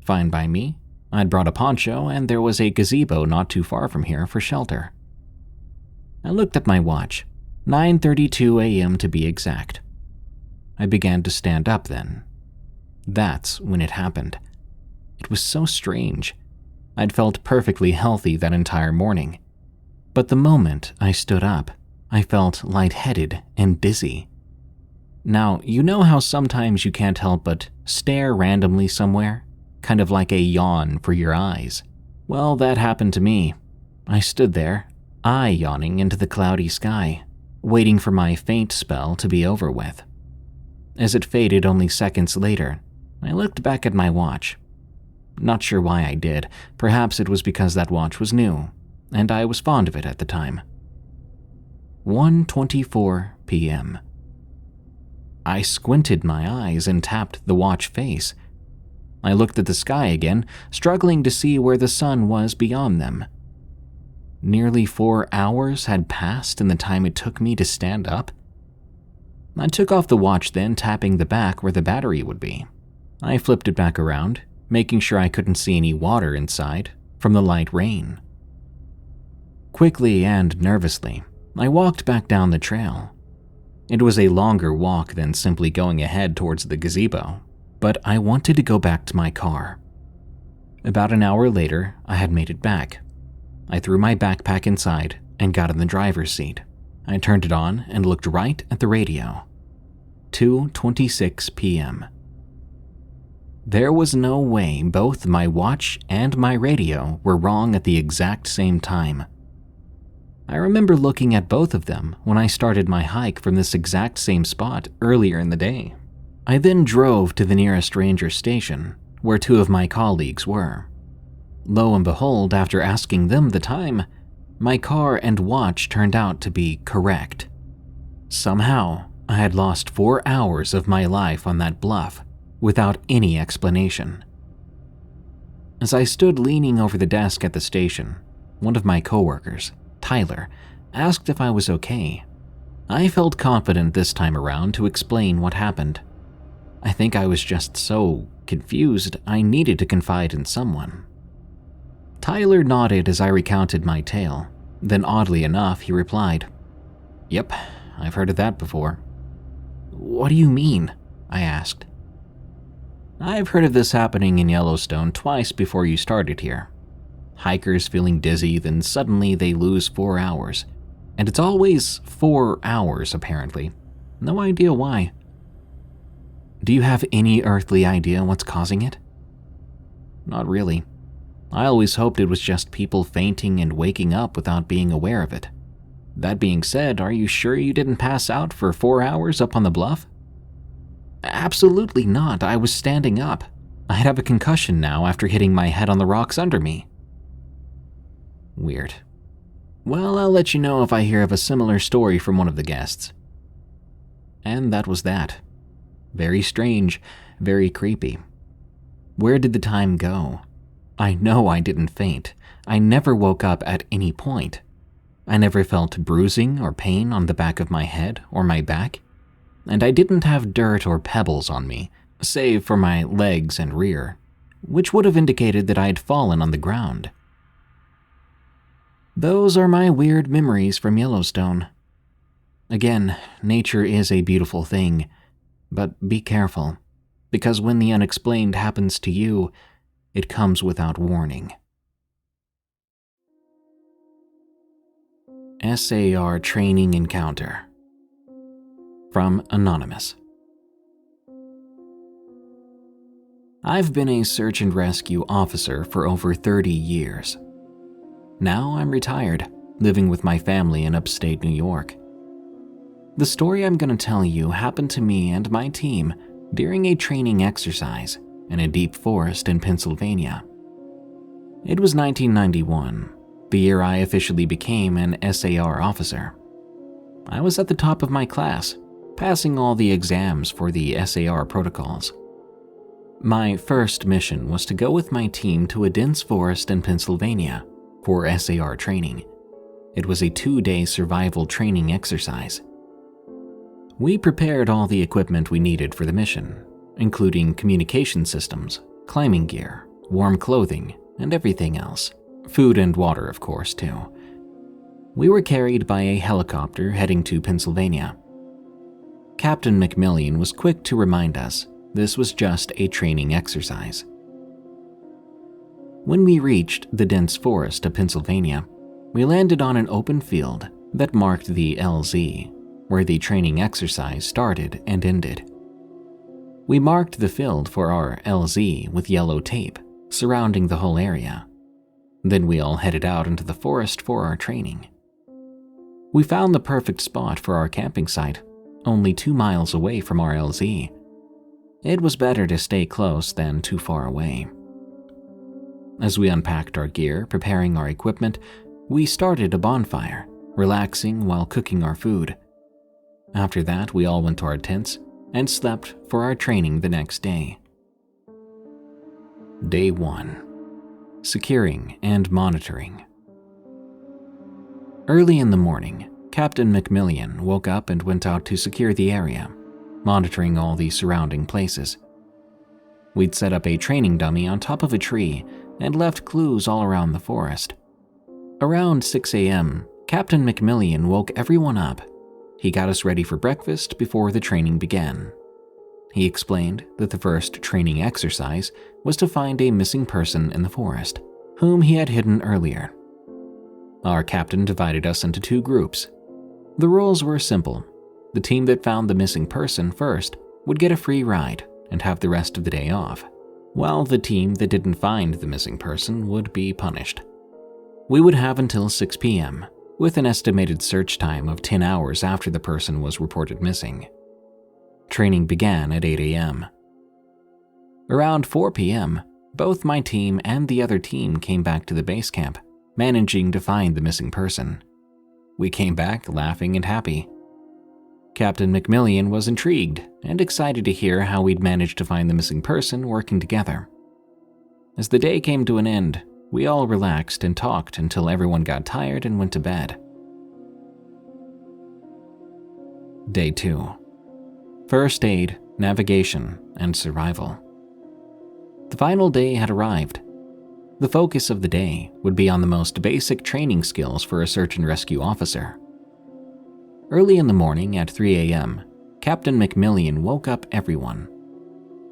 Fine by me. I'd brought a poncho, and there was a gazebo not too far from here for shelter. I looked at my watch, 9:32 a.m. to be exact. I began to stand up then. That's when it happened. It was so strange. I'd felt perfectly healthy that entire morning. But the moment I stood up, I felt lightheaded and dizzy. Now, you know how sometimes you can't help but stare randomly somewhere? Kind of like a yawn for your eyes. Well, that happened to me. I stood there, eye yawning into the cloudy sky, waiting for my faint spell to be over with. As it faded only seconds later, I looked back at my watch. Not sure why I did. Perhaps it was because that watch was new, and I was fond of it at the time. 1:24 p.m. I squinted my eyes and tapped the watch face. I looked at the sky again, struggling to see where the sun was beyond them. Nearly 4 hours had passed in the time it took me to stand up. I took off the watch then, tapping the back where the battery would be. I flipped it back around, making sure I couldn't see any water inside from the light rain. Quickly and nervously, I walked back down the trail. It was a longer walk than simply going ahead towards the gazebo, but I wanted to go back to my car. About an hour later, I had made it back. I threw my backpack inside and got in the driver's seat. I turned it on and looked right at the radio. 2:26 p.m. There was no way both my watch and my radio were wrong at the exact same time. I remember looking at both of them when I started my hike from this exact same spot earlier in the day. I then drove to the nearest ranger station, where two of my colleagues were. Lo and behold, after asking them the time, my car and watch turned out to be correct. Somehow, I had lost 4 hours of my life on that bluff without any explanation. As I stood leaning over the desk at the station, one of my coworkers, Tyler, asked if I was okay. I felt confident this time around to explain what happened. I think I was just so confused I needed to confide in someone. Tyler nodded as I recounted my tale. Then oddly enough, he replied, "Yep, I've heard of that before." "What do you mean?" I asked. "I've heard of this happening in Yellowstone twice before you started here. Hikers feeling dizzy, then suddenly they lose 4 hours. And it's always 4 hours, apparently. No idea why." "Do you have any earthly idea what's causing it?" "Not really. I always hoped it was just people fainting and waking up without being aware of it. That being said, are you sure you didn't pass out for 4 hours up on the bluff?" "Absolutely not. I was standing up. I'd have a concussion now after hitting my head on the rocks under me." Weird. Well, I'll let you know if I hear of a similar story from one of the guests. And that was that. Very strange, very creepy. Where did the time go? I know I didn't faint. I never woke up at any point. I never felt bruising or pain on the back of my head or my back. And I didn't have dirt or pebbles on me, save for my legs and rear, which would have indicated that I had fallen on the ground. Those are my weird memories from Yellowstone. Again, nature is a beautiful thing, but be careful, because when the unexplained happens to you, it comes without warning. S.A.R. Training Encounter. From Anonymous. I've been a search and rescue officer for over 30 years. Now I'm retired, living with my family in upstate New York. The story I'm going to tell you happened to me and my team during a training exercise in a deep forest in Pennsylvania. It was 1991, the year I officially became an S.A.R. officer. I was at the top of my class, passing all the exams for the S.A.R. protocols. My first mission was to go with my team to a dense forest in Pennsylvania for S.A.R. training. It was a 2-day survival training exercise. We prepared all the equipment we needed for the mission, including communication systems, climbing gear, warm clothing, and everything else. Food and water, of course, too. We were carried by a helicopter heading to Pennsylvania. Captain McMillian was quick to remind us this was just a training exercise. When we reached the dense forest of Pennsylvania, we landed on an open field that marked the LZ, where the training exercise started and ended. We marked the field for our LZ with yellow tape, surrounding the whole area. Then we all headed out into the forest for our training. We found the perfect spot for our camping site, only 2 miles away from our LZ. It was better to stay close than too far away. As we unpacked our gear, preparing our equipment, we started a bonfire, relaxing while cooking our food. After that, we all went to our tents and slept for our training the next day. Day 1. Securing and monitoring. Early in the morning, Captain McMillian woke up and went out to secure the area, monitoring all the surrounding places. We'd set up a training dummy on top of a tree and left clues all around the forest. Around 6 a.m., Captain McMillian woke everyone up. He got us ready for breakfast before the training began. He explained that the first training exercise was to find a missing person in the forest, whom he had hidden earlier. Our captain divided us into 2 groups. The rules were simple. The team that found the missing person first would get a free ride and have the rest of the day off, while the team that didn't find the missing person would be punished. We would have until 6 p.m., with an estimated search time of 10 hours after the person was reported missing. Training began at 8 a.m. Around 4 p.m., both my team and the other team came back to the base camp, managing to find the missing person. We came back laughing and happy. Captain McMillian was intrigued and excited to hear how we'd managed to find the missing person working together. As the day came to an end, we all relaxed and talked until everyone got tired and went to bed. Day 2. First aid, navigation, and survival. The final day had arrived. The focus of the day would be on the most basic training skills for a search and rescue officer. Early in the morning at 3 a.m., Captain McMillian woke up everyone.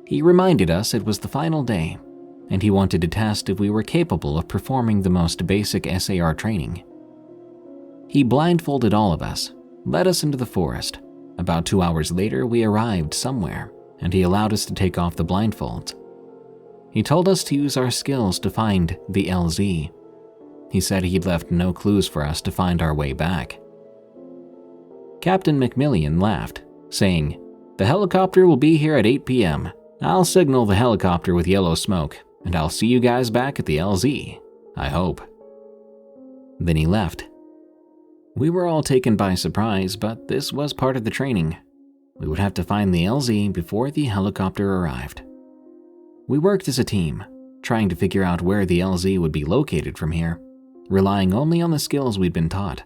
He reminded us it was the final day, and he wanted to test if we were capable of performing the most basic S.A.R. training. He blindfolded all of us, led us into the forest. About 2 hours later, we arrived somewhere, and he allowed us to take off the blindfolds. He told us to use our skills to find the LZ. He said he'd left no clues for us to find our way back. Captain McMillian laughed, saying, "The helicopter will be here at 8 p.m. I'll signal the helicopter with yellow smoke, and I'll see you guys back at the LZ. I hope." Then he left. We were all taken by surprise, but this was part of the training. We would have to find the LZ before the helicopter arrived. We worked as a team, trying to figure out where the LZ would be located from here, relying only on the skills we'd been taught.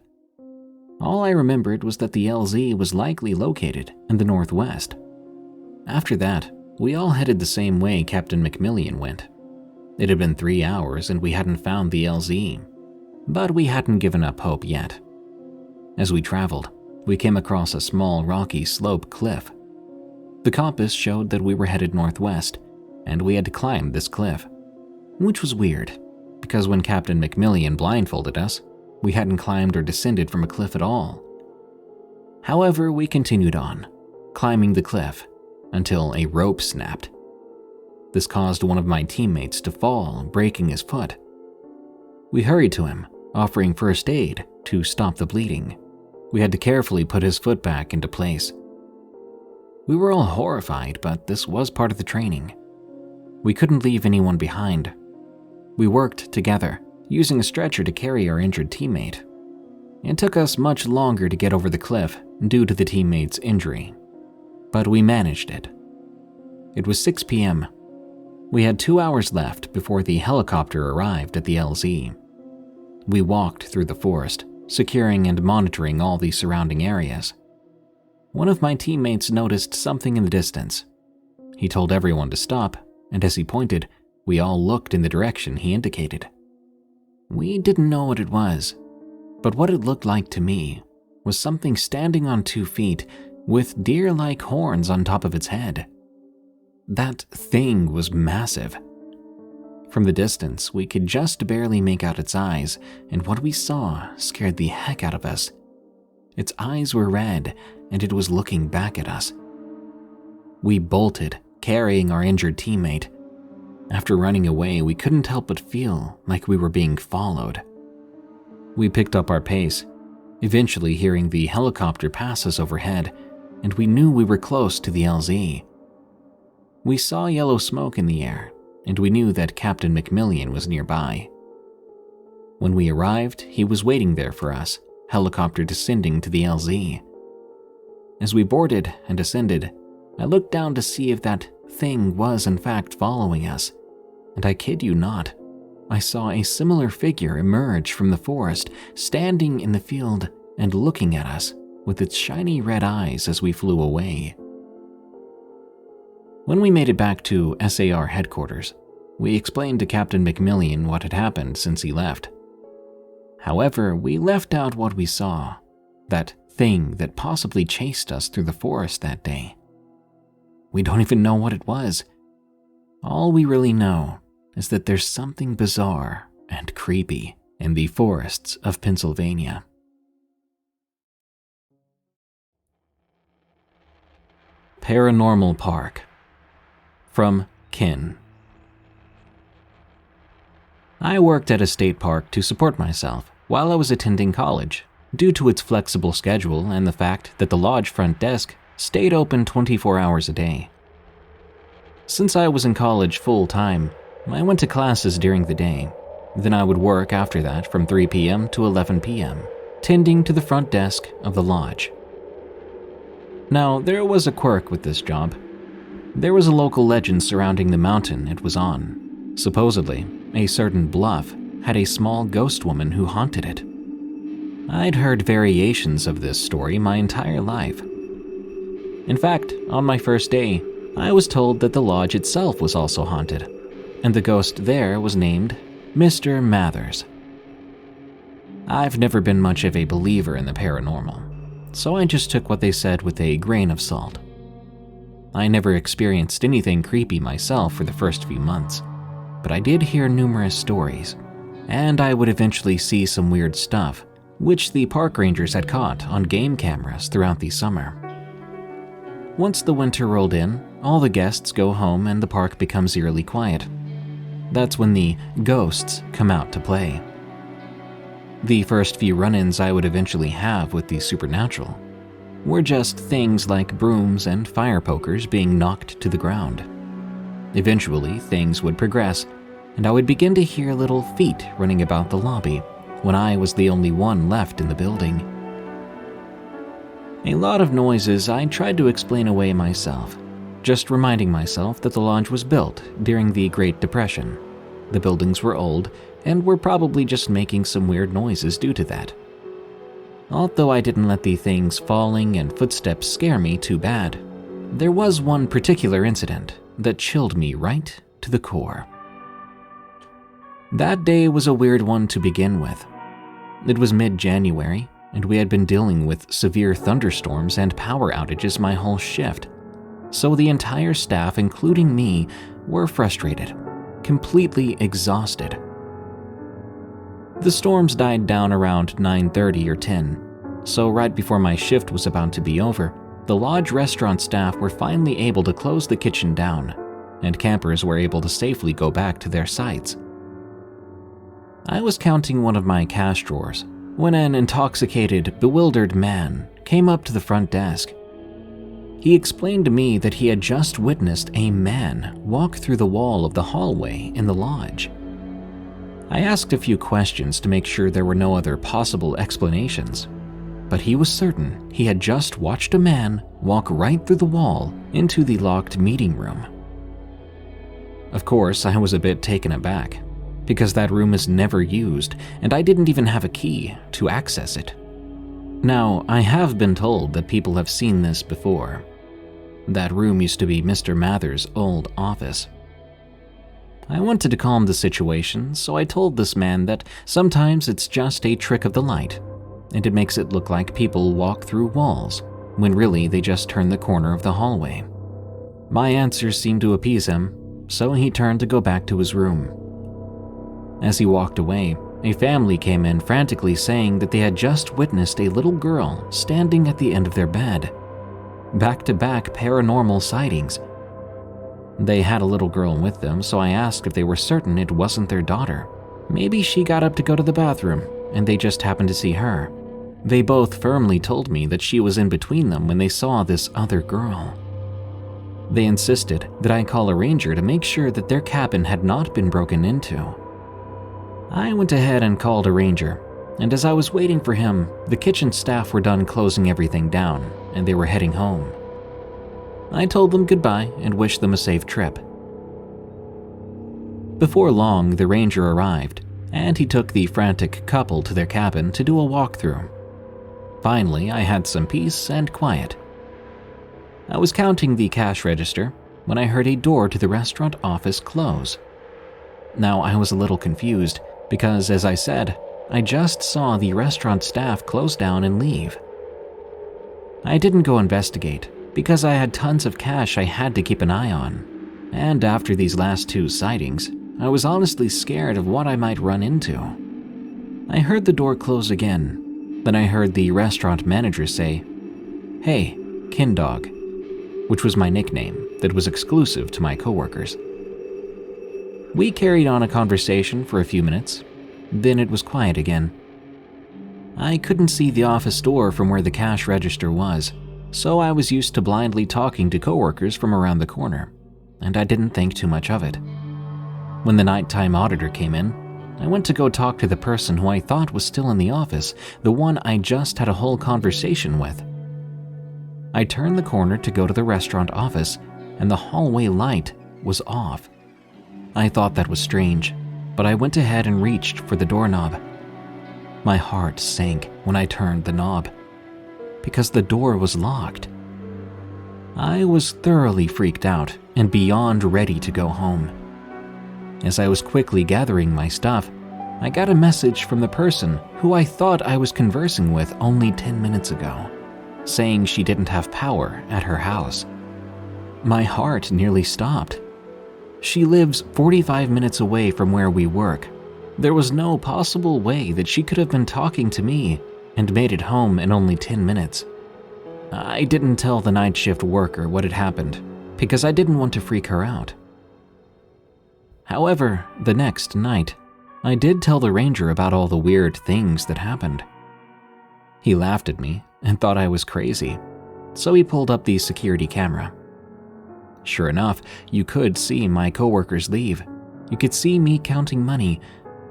All I remembered was that the LZ was likely located in the northwest. After that, we all headed the same way Captain McMillian went. It had been 3 hours and we hadn't found the LZ. but we hadn't given up hope yet. As we traveled, we came across a small rocky slope cliff. The compass showed that we were headed northwest, and we had to climb this cliff, which was weird, because when Captain McMillian blindfolded us, we hadn't climbed or descended from a cliff at all. However, we continued on, climbing the cliff, until a rope snapped. This caused one of my teammates to fall, breaking his foot. We hurried to him, offering first aid to stop the bleeding. We had to carefully put his foot back into place. We were all horrified, but this was part of the training. We couldn't leave anyone behind. We worked together, using a stretcher to carry our injured teammate. It took us much longer to get over the cliff due to the teammate's injury, but we managed it. It was 6 p.m. We had 2 hours left before the helicopter arrived at the LZ. We walked through the forest, securing and monitoring all the surrounding areas. One of my teammates noticed something in the distance. He told everyone to stop, and as he pointed, we all looked in the direction he indicated. We didn't know what it was, but what it looked like to me was something standing on 2 feet with deer-like horns on top of its head. That thing was massive. From the distance, we could just barely make out its eyes, and what we saw scared the heck out of us. Its eyes were red, and it was looking back at us. We bolted, carrying our injured teammate. After running away, we couldn't help but feel like we were being followed. We picked up our pace, eventually hearing the helicopter pass us overhead, and we knew we were close to the LZ. We saw yellow smoke in the air, and we knew that Captain McMillian was nearby. When we arrived, he was waiting there for us, helicopter descending to the LZ. As we boarded and descended, I looked down to see if that thing was in fact following us, and I kid you not, I saw a similar figure emerge from the forest, standing in the field and looking at us with its shiny red eyes as we flew away. When we made it back to S.A.R. headquarters, we explained to Captain McMillian what had happened since he left. However, we left out what we saw, that thing that possibly chased us through the forest that day. We don't even know what it was. All we really know is that there's something bizarre and creepy in the forests of Pennsylvania. Paranormal Park. From Kenn. I worked at a state park to support myself while I was attending college, due to its flexible schedule and the fact that the lodge front desk stayed open 24 hours a day. Since I was in college full-time, I went to classes during the day. Then I would work after that from 3 p.m. to 11 p.m., tending to the front desk of the lodge. Now, there was a quirk with this job. There was a local legend surrounding the mountain it was on. Supposedly, a certain bluff had a small ghost woman who haunted it. I'd heard variations of this story my entire life. In fact, on my first day, I was told that the lodge itself was also haunted, and the ghost there was named Mr. Mathers. I've never been much of a believer in the paranormal, so I just took what they said with a grain of salt. I never experienced anything creepy myself for the first few months, but I did hear numerous stories, and I would eventually see some weird stuff, which the park rangers had caught on game cameras throughout the summer. Once the winter rolled in, all the guests go home and the park becomes eerily quiet. That's when the ghosts come out to play. The first few run-ins I would eventually have with the supernatural were just things like brooms and fire pokers being knocked to the ground. Eventually, things would progress, and I would begin to hear little feet running about the lobby when I was the only one left in the building. A lot of noises I tried to explain away myself, just reminding myself that the lodge was built during the Great Depression. The buildings were old and were probably just making some weird noises due to that. Although I didn't let the things falling and footsteps scare me too bad, there was one particular incident that chilled me right to the core. That day was a weird one to begin with. It was mid-January, and we had been dealing with severe thunderstorms and power outages my whole shift, so the entire staff, including me, were frustrated, completely exhausted. The storms died down around 9:30 or 10, so right before my shift was about to be over, the lodge restaurant staff were finally able to close the kitchen down, and campers were able to safely go back to their sites. I was counting one of my cash drawers when an intoxicated, bewildered man came up to the front desk. He explained to me that he had just witnessed a man walk through the wall of the hallway in the lodge. I asked a few questions to make sure there were no other possible explanations, but he was certain he had just watched a man walk right through the wall into the locked meeting room. Of course, I was a bit taken aback, because that room is never used and I didn't even have a key to access it. Now, I have been told that people have seen this before. That room used to be Mr. Mather's old office. I wanted to calm the situation, so I told this man that sometimes it's just a trick of the light, and it makes it look like people walk through walls, when really they just turn the corner of the hallway. My answers seemed to appease him, so he turned to go back to his room. As he walked away, a family came in frantically saying that they had just witnessed a little girl standing at the end of their bed. Back-to-back paranormal sightings. They had a little girl with them, so I asked if they were certain it wasn't their daughter. Maybe she got up to go to the bathroom, and they just happened to see her. They both firmly told me that she was in between them when they saw this other girl. They insisted that I call a ranger to make sure that their cabin had not been broken into. I went ahead and called a ranger, and as I was waiting for him, the kitchen staff were done closing everything down, and they were heading home. I told them goodbye and wished them a safe trip. Before long, the ranger arrived, and he took the frantic couple to their cabin to do a walkthrough. Finally, I had some peace and quiet. I was counting the cash register when I heard a door to the restaurant office close. Now, I was a little confused because, as I said, I just saw the restaurant staff close down and leave. I didn't go investigate because I had tons of cash I had to keep an eye on, and after these last two sightings, I was honestly scared of what I might run into. I heard the door close again, then I heard the restaurant manager say, "Hey, Kenn Dog," which was my nickname that was exclusive to my coworkers. We carried on a conversation for a few minutes, then it was quiet again. I couldn't see the office door from where the cash register was, so I was used to blindly talking to coworkers from around the corner, and I didn't think too much of it. When the nighttime auditor came in, I went to go talk to the person who I thought was still in the office, the one I just had a whole conversation with. I turned the corner to go to the restaurant office, and the hallway light was off. I thought that was strange, but I went ahead and reached for the doorknob. My heart sank when I turned the knob, because the door was locked. I was thoroughly freaked out and beyond ready to go home. As I was quickly gathering my stuff, I got a message from the person who I thought I was conversing with only 10 minutes ago, saying she didn't have power at her house. My heart nearly stopped. She lives 45 minutes away from where we work. There was no possible way that she could have been talking to me and made it home in only 10 minutes. I didn't tell the night shift worker what had happened because I didn't want to freak her out. However, the next night, I did tell the ranger about all the weird things that happened. He laughed at me and thought I was crazy, so he pulled up the security camera. Sure enough, you could see my coworkers leave. You could see me counting money,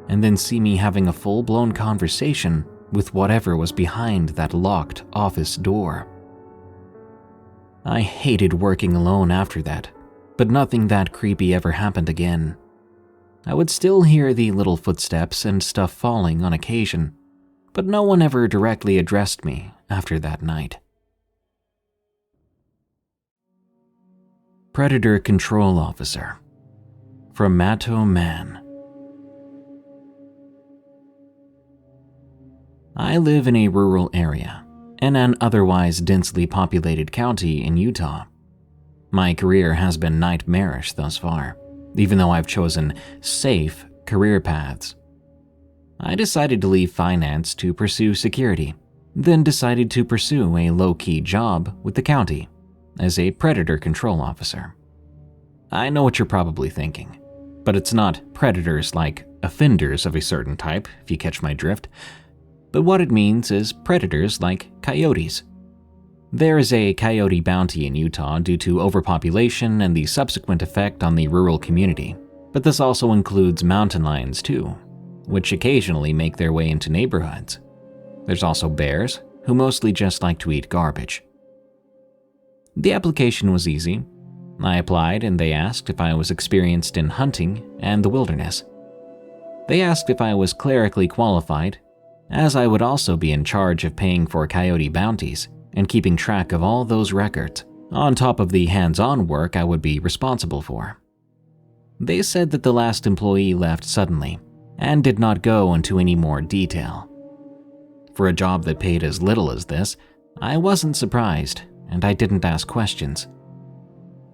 and then see me having a full-blown conversation with whatever was behind that locked office door. I hated working alone after that, but nothing that creepy ever happened again. I would still hear the little footsteps and stuff falling on occasion, but no one ever directly addressed me after that night. Predator Control Officer from Mattoman. I live in a rural area, in an otherwise densely populated county in Utah. My career has been nightmarish thus far, even though I've chosen safe career paths. I decided to leave finance to pursue security, then decided to pursue a low-key job with the county as a predator control officer. I know what you're probably thinking, but it's not predators like offenders of a certain type, if you catch my drift. But what it means is predators like coyotes. There is a coyote bounty in Utah due to overpopulation and the subsequent effect on the rural community, but this also includes mountain lions too, which occasionally make their way into neighborhoods. There's also bears, who mostly just like to eat garbage. The application was easy. I applied and they asked if I was experienced in hunting and the wilderness. They asked if I was clerically qualified, as I would also be in charge of paying for coyote bounties and keeping track of all those records, on top of the hands-on work I would be responsible for. They said that the last employee left suddenly and did not go into any more detail. For a job that paid as little as this, I wasn't surprised, and I didn't ask questions.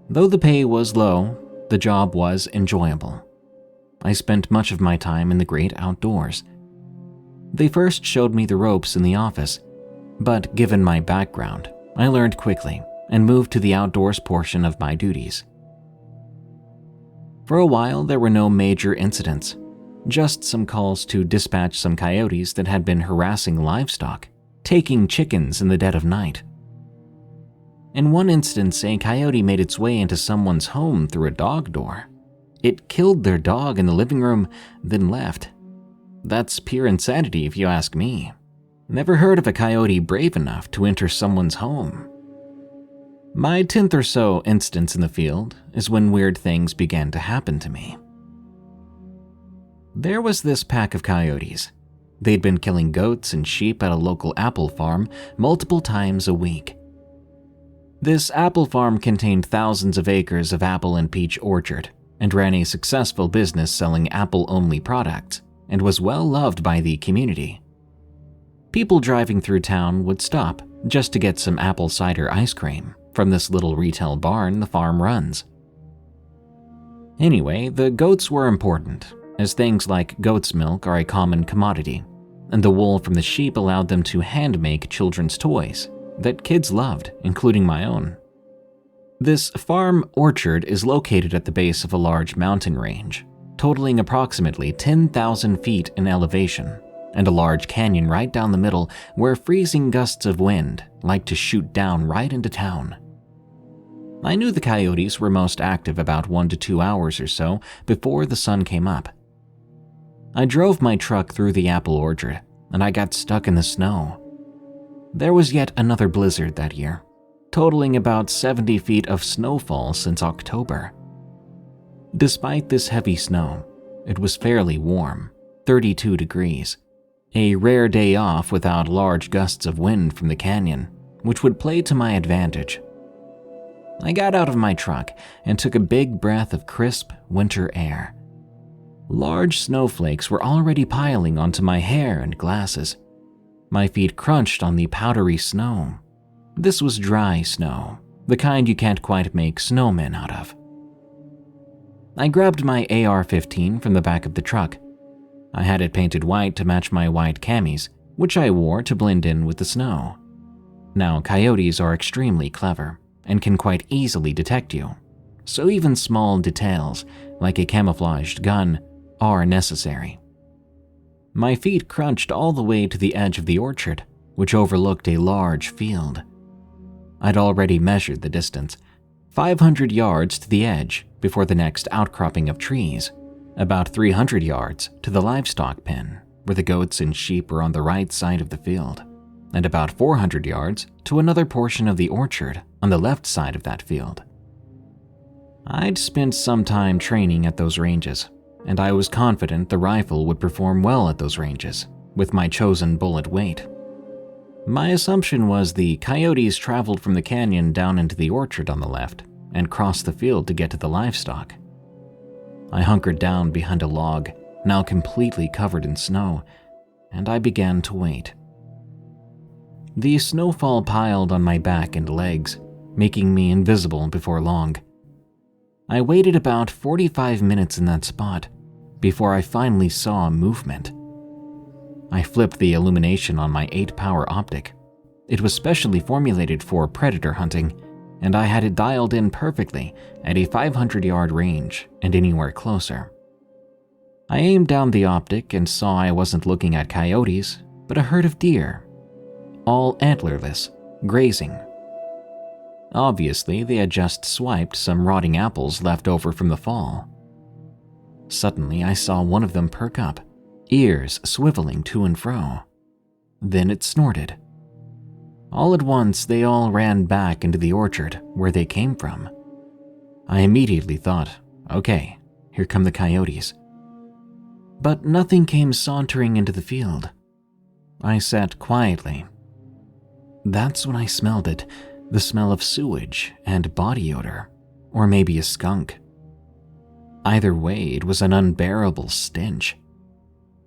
Though the pay was low, the job was enjoyable. I spent much of my time in the great outdoors. They first showed me the ropes in the office, but given my background, I learned quickly and moved to the outdoors portion of my duties. For a while, there were no major incidents, just some calls to dispatch some coyotes that had been harassing livestock, taking chickens in the dead of night. In one instance, a coyote made its way into someone's home through a dog door. It killed their dog in the living room, then left. That's pure insanity if you ask me. Never heard of a coyote brave enough to enter someone's home. My 10th or so instance in the field is when weird things began to happen to me. There was this pack of coyotes. They'd been killing goats and sheep at a local apple farm multiple times a week. This apple farm contained thousands of acres of apple and peach orchard and ran a successful business selling apple-only products and was well loved by the community. People driving through town would stop just to get some apple cider ice cream from this little retail barn the farm runs. Anyway, the goats were important, as things like goat's milk are a common commodity, and the wool from the sheep allowed them to hand-make children's toys that kids loved, including my own. This farm orchard is located at the base of a large mountain range, totaling approximately 10,000 feet in elevation, and a large canyon right down the middle where freezing gusts of wind like to shoot down right into town. I knew the coyotes were most active about 1 to 2 hours or so before the sun came up. I drove my truck through the apple orchard, and I got stuck in the snow. There was yet another blizzard that year, totaling about 70 feet of snowfall since October. Despite this heavy snow, it was fairly warm, 32 degrees, a rare day off without large gusts of wind from the canyon, which would play to my advantage. I got out of my truck and took a big breath of crisp winter air. Large snowflakes were already piling onto my hair and glasses. My feet crunched on the powdery snow. This was dry snow, the kind you can't quite make snowmen out of. I grabbed my AR-15 from the back of the truck. I had it painted white to match my white camis, which I wore to blend in with the snow. Now, coyotes are extremely clever and can quite easily detect you, so even small details, like a camouflaged gun, are necessary. My feet crunched all the way to the edge of the orchard, which overlooked a large field. I'd already measured the distance, 500 yards to the edge before the next outcropping of trees, about 300 yards to the livestock pen, where the goats and sheep were on the right side of the field, and about 400 yards to another portion of the orchard on the left side of that field. I'd spent some time training at those ranges, and I was confident the rifle would perform well at those ranges, with my chosen bullet weight. My assumption was the coyotes traveled from the canyon down into the orchard on the left and crossed the field to get to the livestock. I hunkered down behind a log, now completely covered in snow, and I began to wait. The snowfall piled on my back and legs, making me invisible before long. I waited about 45 minutes in that spot before I finally saw movement. I flipped the illumination on my 8-power optic. It was specially formulated for predator hunting, and I had it dialed in perfectly at a 500-yard range and anywhere closer. I aimed down the optic and saw I wasn't looking at coyotes, but a herd of deer, all antlerless, grazing. Obviously, they had just swiped some rotting apples left over from the fall. Suddenly, I saw one of them perk up, ears swiveling to and fro. Then it snorted. All at once, they all ran back into the orchard where they came from. I immediately thought, okay, here come the coyotes. But nothing came sauntering into the field. I sat quietly. That's when I smelled it, the smell of sewage and body odor, or maybe a skunk. Either way, it was an unbearable stench.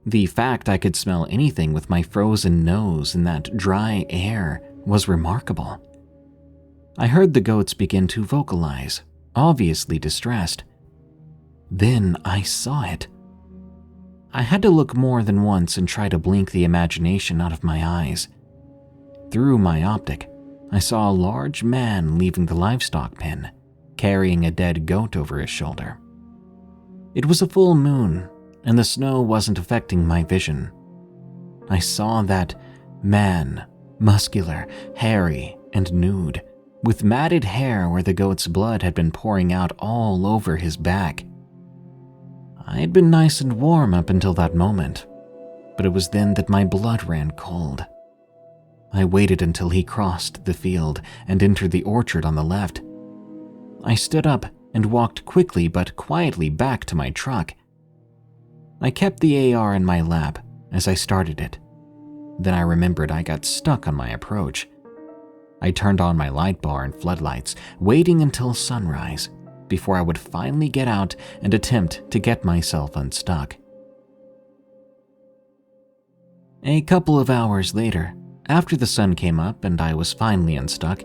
The fact I could smell anything with my frozen nose in that dry air was remarkable. I heard the goats begin to vocalize, obviously distressed. Then I saw it. I had to look more than once and try to blink the imagination out of my eyes. Through my optic, I saw a large man leaving the livestock pen, carrying a dead goat over his shoulder. It was a full moon, and the snow wasn't affecting my vision. I saw that man, muscular, hairy, and nude, with matted hair where the goat's blood had been pouring out all over his back. I had been nice and warm up until that moment, but it was then that my blood ran cold. I waited until he crossed the field and entered the orchard on the left. I stood up and walked quickly but quietly back to my truck. I kept the A.R. in my lap as I started it. Then I remembered I got stuck on my approach. I turned on my light bar and floodlights, waiting until sunrise before I would finally get out and attempt to get myself unstuck. A couple of hours later, after the sun came up and I was finally unstuck,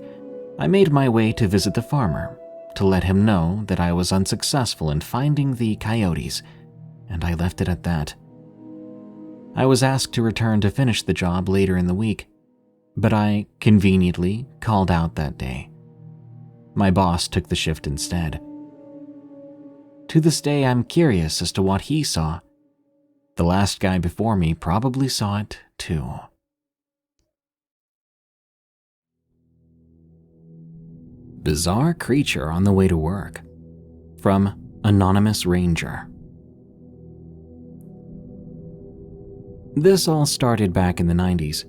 I made my way to visit the farmer to let him know that I was unsuccessful in finding the coyotes, and I left it at that. I was asked to return to finish the job later in the week, but I conveniently called out that day. My boss took the shift instead. To this day, I'm curious as to what he saw. The last guy before me probably saw it too. Bizarre creature on the way to work. From Anonymous Ranger. This all started back in the 90s.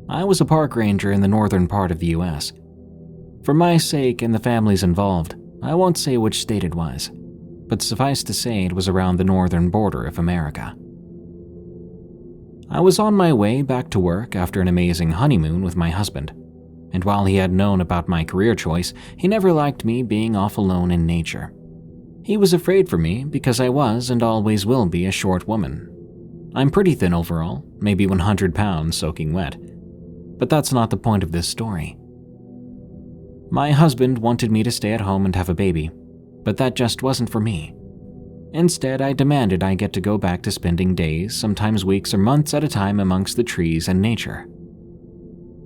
I was a park ranger in the northern part of the US. For my sake and the families involved, I won't say which state it was, but suffice to say it was around the northern border of America. I was on my way back to work after an amazing honeymoon with my husband, and while he had known about my career choice, he never liked me being off alone in nature. He was afraid for me because I was and always will be a short woman. I'm pretty thin overall, maybe 100 pounds soaking wet, but that's not the point of this story. My husband wanted me to stay at home and have a baby, but that just wasn't for me. Instead, I demanded I get to go back to spending days, sometimes weeks or months at a time amongst the trees and nature.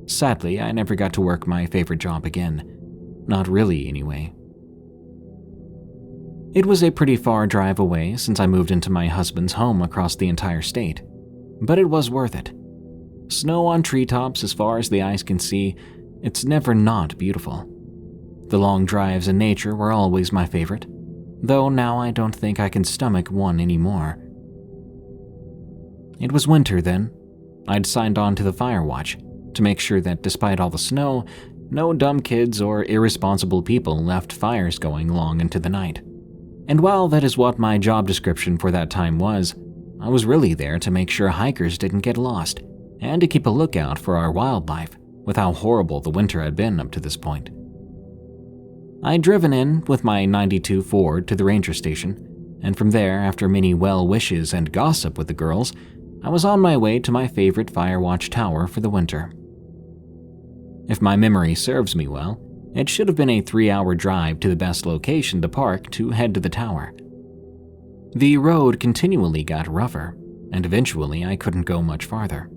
Sadly, I never got to work my favorite job again. Not really, anyway. It was a pretty far drive away since I moved into my husband's home across the entire state, but it was worth it. Snow on treetops as far as the eyes can see, it's never not beautiful. The long drives in nature were always my favorite, though now I don't think I can stomach one anymore. It was winter then. I'd signed on to the fire watch to make sure that despite all the snow, no dumb kids or irresponsible people left fires going long into the night. And while that is what my job description for that time was, I was really there to make sure hikers didn't get lost and to keep a lookout for our wildlife with how horrible the winter had been up to this point. I'd driven in with my '92 Ford to the ranger station, and from there, after many well wishes and gossip with the girls, I was on my way to my favorite fire watch tower for the winter. If my memory serves me well, it should have been a 3-hour drive to the best location to park to head to the tower. The road continually got rougher, and eventually I couldn't go much farther.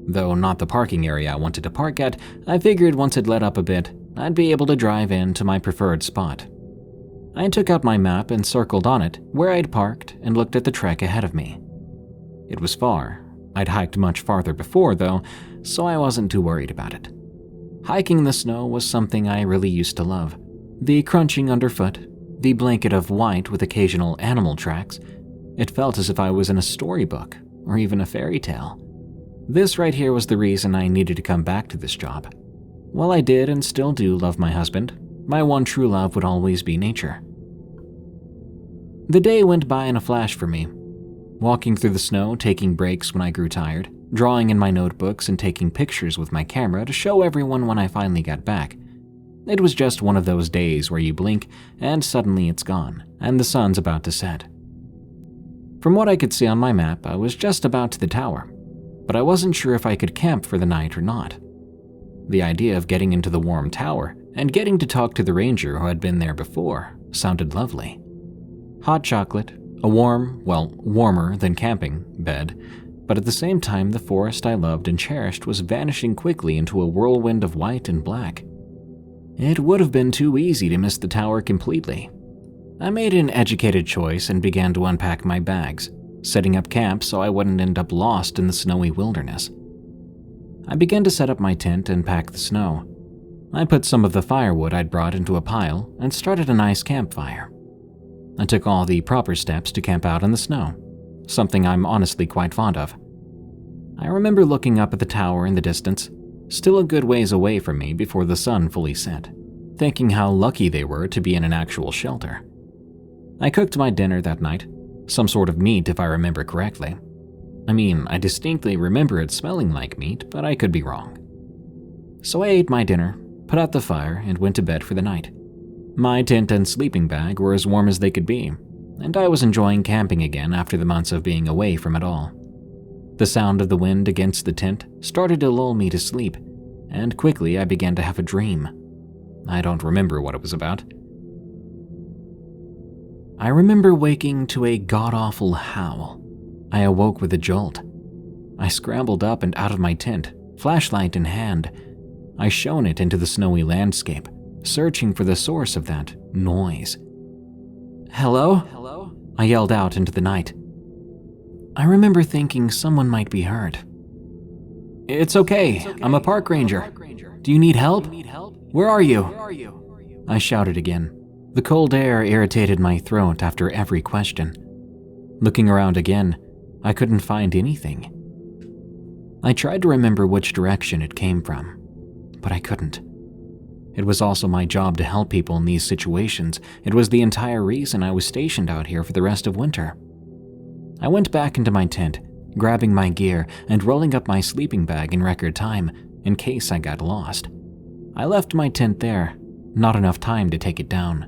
Though not the parking area I wanted to park at, I figured once it let up a bit, I'd be able to drive in to my preferred spot. I took out my map and circled on it where I'd parked and looked at the trek ahead of me. It was far. I'd hiked much farther before, though, so I wasn't too worried about it. Hiking in the snow was something I really used to love. The crunching underfoot, the blanket of white with occasional animal tracks. It felt as if I was in a storybook, or even a fairy tale. This right here was the reason I needed to come back to this job. While I did and still do love my husband, my one true love would always be nature. The day went by in a flash for me. Walking through the snow, taking breaks when I grew tired, drawing in my notebooks and taking pictures with my camera to show everyone when I finally got back. It was just one of those days where you blink and suddenly it's gone, and the sun's about to set. From what I could see on my map, I was just about to the tower, but I wasn't sure if I could camp for the night or not. The idea of getting into the warm tower and getting to talk to the ranger who had been there before sounded lovely. Hot chocolate, a warm, well, warmer than camping, bed, but at the same time the forest I loved and cherished was vanishing quickly into a whirlwind of white and black. It would have been too easy to miss the tower completely. I made an educated choice and began to unpack my bags, setting up camp so I wouldn't end up lost in the snowy wilderness. I began to set up my tent and pack the snow. I put some of the firewood I'd brought into a pile and started a nice campfire. I took all the proper steps to camp out in the snow, something I'm honestly quite fond of. I remember looking up at the tower in the distance, still a good ways away from me before the sun fully set, thinking how lucky they were to be in an actual shelter. I cooked my dinner that night, some sort of meat if I remember correctly. I mean, I distinctly remember it smelling like meat, but I could be wrong. So I ate my dinner, put out the fire, and went to bed for the night. My tent and sleeping bag were as warm as they could be, and I was enjoying camping again after the months of being away from it all. The sound of the wind against the tent started to lull me to sleep, and quickly I began to have a dream. I don't remember what it was about. I remember waking to a god-awful howl. I awoke with a jolt. I scrambled up and out of my tent, flashlight in hand. I shone it into the snowy landscape, searching for the source of that noise. "Hello?" I yelled out into the night. I remember thinking someone might be hurt. It's okay. I'm a park ranger. Do you need help? Where are you?" I shouted again. The cold air irritated my throat after every question. Looking around again, I couldn't find anything. I tried to remember which direction it came from, but I couldn't. It was also my job to help people in these situations. It was the entire reason I was stationed out here for the rest of winter. I went back into my tent, grabbing my gear and rolling up my sleeping bag in record time in case I got lost. I left my tent there, not enough time to take it down.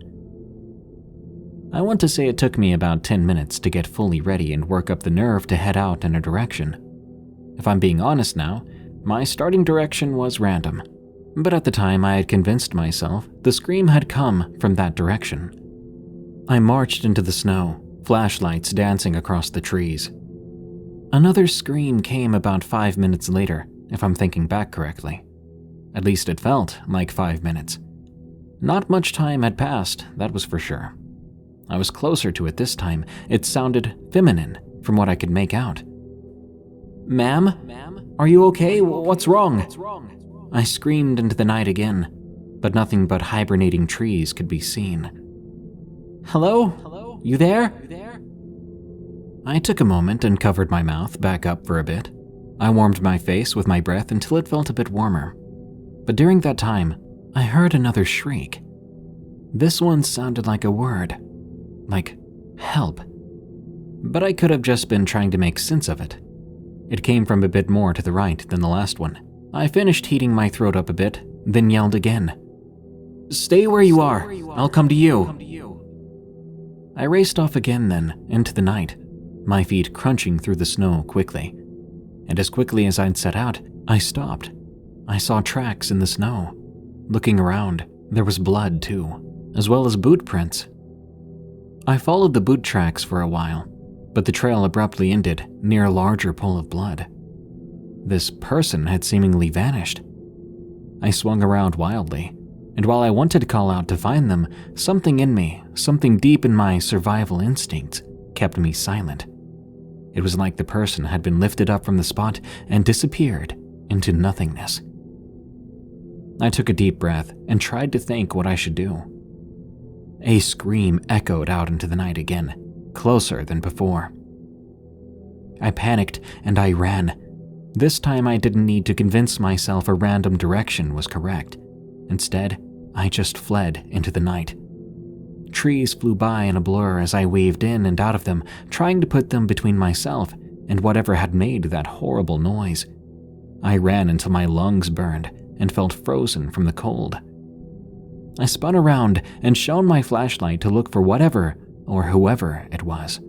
I want to say it took me about 10 minutes to get fully ready and work up the nerve to head out in a direction. If I'm being honest now, my starting direction was random, but at the time I had convinced myself the scream had come from that direction. I marched into the snow, flashlights dancing across the trees. Another scream came about 5 minutes later, if I'm thinking back correctly. At least it felt like 5 minutes. Not much time had passed, that was for sure. I was closer to it this time. It sounded feminine from what I could make out. "Ma'am? Are you okay? What's wrong?" I screamed into the night again, but nothing but hibernating trees could be seen. "Hello? You there?" I took a moment and covered my mouth back up for a bit. I warmed my face with my breath until it felt a bit warmer. But during that time, I heard another shriek. This one sounded like a word. Like, help. But I could have just been trying to make sense of it. It came from a bit more to the right than the last one. I finished heating my throat up a bit, then yelled again. "Stay where you are. I'll come to you." I raced off again then, into the night, my feet crunching through the snow quickly. And as quickly as I'd set out, I stopped. I saw tracks in the snow. Looking around, there was blood too, as well as boot prints. I followed the boot tracks for a while, but the trail abruptly ended near a larger pool of blood. This person had seemingly vanished. I swung around wildly, and while I wanted to call out to find them, something in me, something deep in my survival instincts, kept me silent. It was like the person had been lifted up from the spot and disappeared into nothingness. I took a deep breath and tried to think what I should do. A scream echoed out into the night again, closer than before. I panicked and I ran. This time I didn't need to convince myself a random direction was correct. Instead, I just fled into the night. Trees flew by in a blur as I weaved in and out of them, trying to put them between myself and whatever had made that horrible noise. I ran until my lungs burned and felt frozen from the cold. I spun around and shone my flashlight to look for whatever or whoever it was.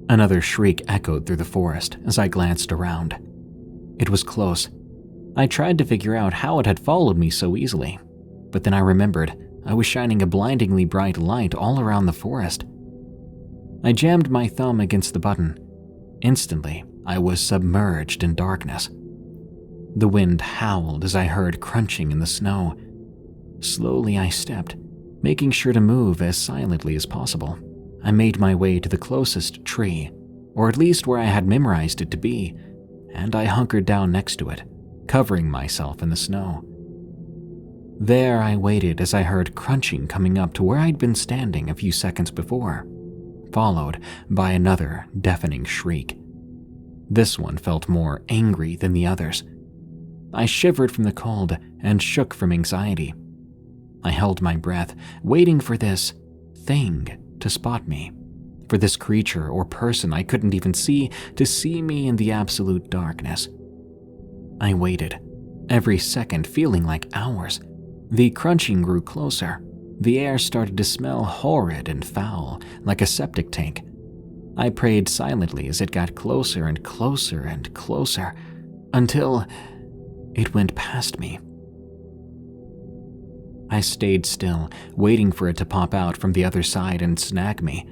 Another shriek echoed through the forest as I glanced around. It was close. I tried to figure out how it had followed me so easily, but then I remembered I was shining a blindingly bright light all around the forest. I jammed my thumb against the button. Instantly, I was submerged in darkness. The wind howled as I heard crunching in the snow. Slowly I stepped, making sure to move as silently as possible. I made my way to the closest tree, or at least where I had memorized it to be, and I hunkered down next to it, covering myself in the snow. There I waited as I heard crunching coming up to where I'd been standing a few seconds before, followed by another deafening shriek. This one felt more angry than the others. I shivered from the cold and shook from anxiety. I held my breath, waiting for this thing to spot me, for this creature or person I couldn't even see to see me in the absolute darkness. I waited, every second feeling like hours. The crunching grew closer. The air started to smell horrid and foul, like a septic tank. I prayed silently as it got closer and closer and closer, until it went past me. I stayed still, waiting for it to pop out from the other side and snag me.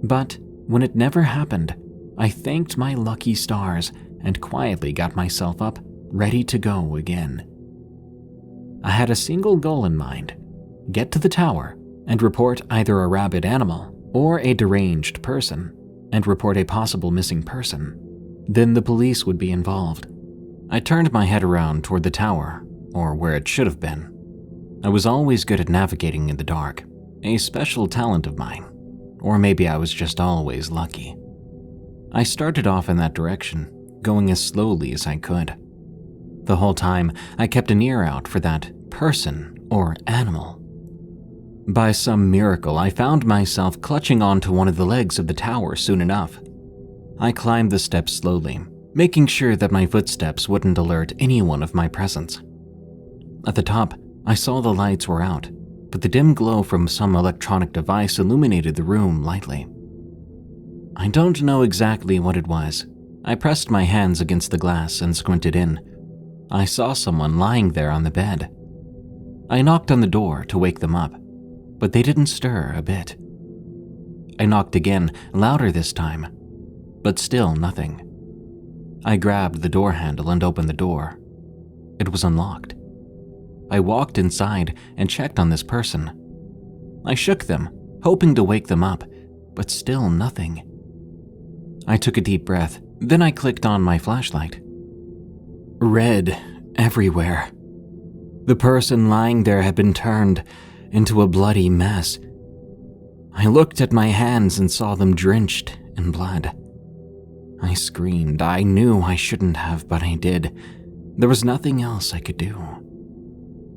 But when it never happened, I thanked my lucky stars and quietly got myself up, ready to go again. I had a single goal in mind: get to the tower and report either a rabid animal or a deranged person, and report a possible missing person. Then the police would be involved. I turned my head around toward the tower, or where it should have been. I was always good at navigating in the dark, a special talent of mine, or maybe I was just always lucky. I started off in that direction, going as slowly as I could. The whole time, I kept an ear out for that person or animal. By some miracle, I found myself clutching onto one of the legs of the tower soon enough. I climbed the steps slowly, making sure that my footsteps wouldn't alert anyone of my presence. At the top, I saw the lights were out, but the dim glow from some electronic device illuminated the room lightly. I don't know exactly what it was. I pressed my hands against the glass and squinted in. I saw someone lying there on the bed. I knocked on the door to wake them up, but they didn't stir a bit. I knocked again, louder this time, but still nothing. I grabbed the door handle and opened the door. It was unlocked. I walked inside and checked on this person. I shook them, hoping to wake them up, but still nothing. I took a deep breath, then I clicked on my flashlight. Red everywhere. The person lying there had been turned into a bloody mess. I looked at my hands and saw them drenched in blood. I screamed. I knew I shouldn't have, but I did. There was nothing else I could do.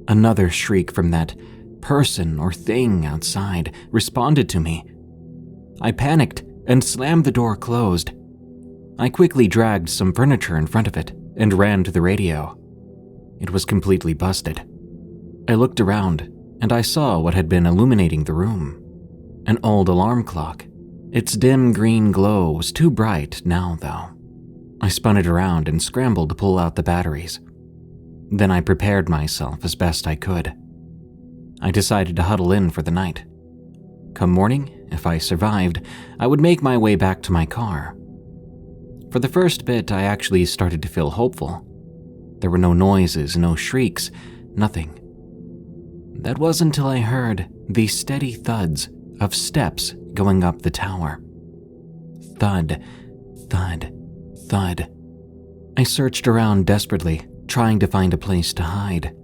Another shriek from that person or thing outside responded to me. I panicked and slammed the door closed. I quickly dragged some furniture in front of it and ran to the radio. It was completely busted. I looked around and I saw what had been illuminating the room. An old alarm clock. Its dim green glow was too bright now, though. I spun it around and scrambled to pull out the batteries. Then I prepared myself as best I could. I decided to huddle in for the night. Come morning, if I survived, I would make my way back to my car. For the first bit, I actually started to feel hopeful. There were no noises, no shrieks, nothing. That wasn't until I heard the steady thuds of steps going up the tower. Thud, thud, thud. I searched around desperately, trying to find a place to hide.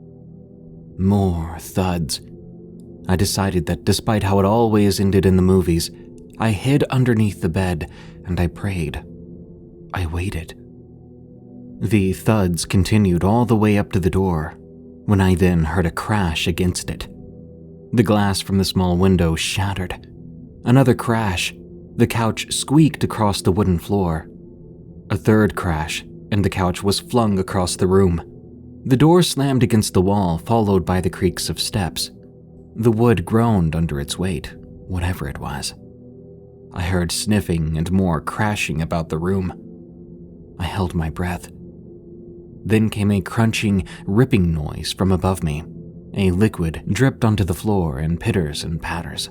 More thuds. I decided that despite how it always ended in the movies, I hid underneath the bed and I prayed. I waited. The thuds continued all the way up to the door, when I then heard a crash against it. The glass from the small window shattered. Another crash. The couch squeaked across the wooden floor. A third crash, and the couch was flung across the room. The door slammed against the wall, followed by the creaks of steps. The wood groaned under its weight, whatever it was. I heard sniffing and more crashing about the room. I held my breath. Then came a crunching, ripping noise from above me. A liquid dripped onto the floor in pitters and patters.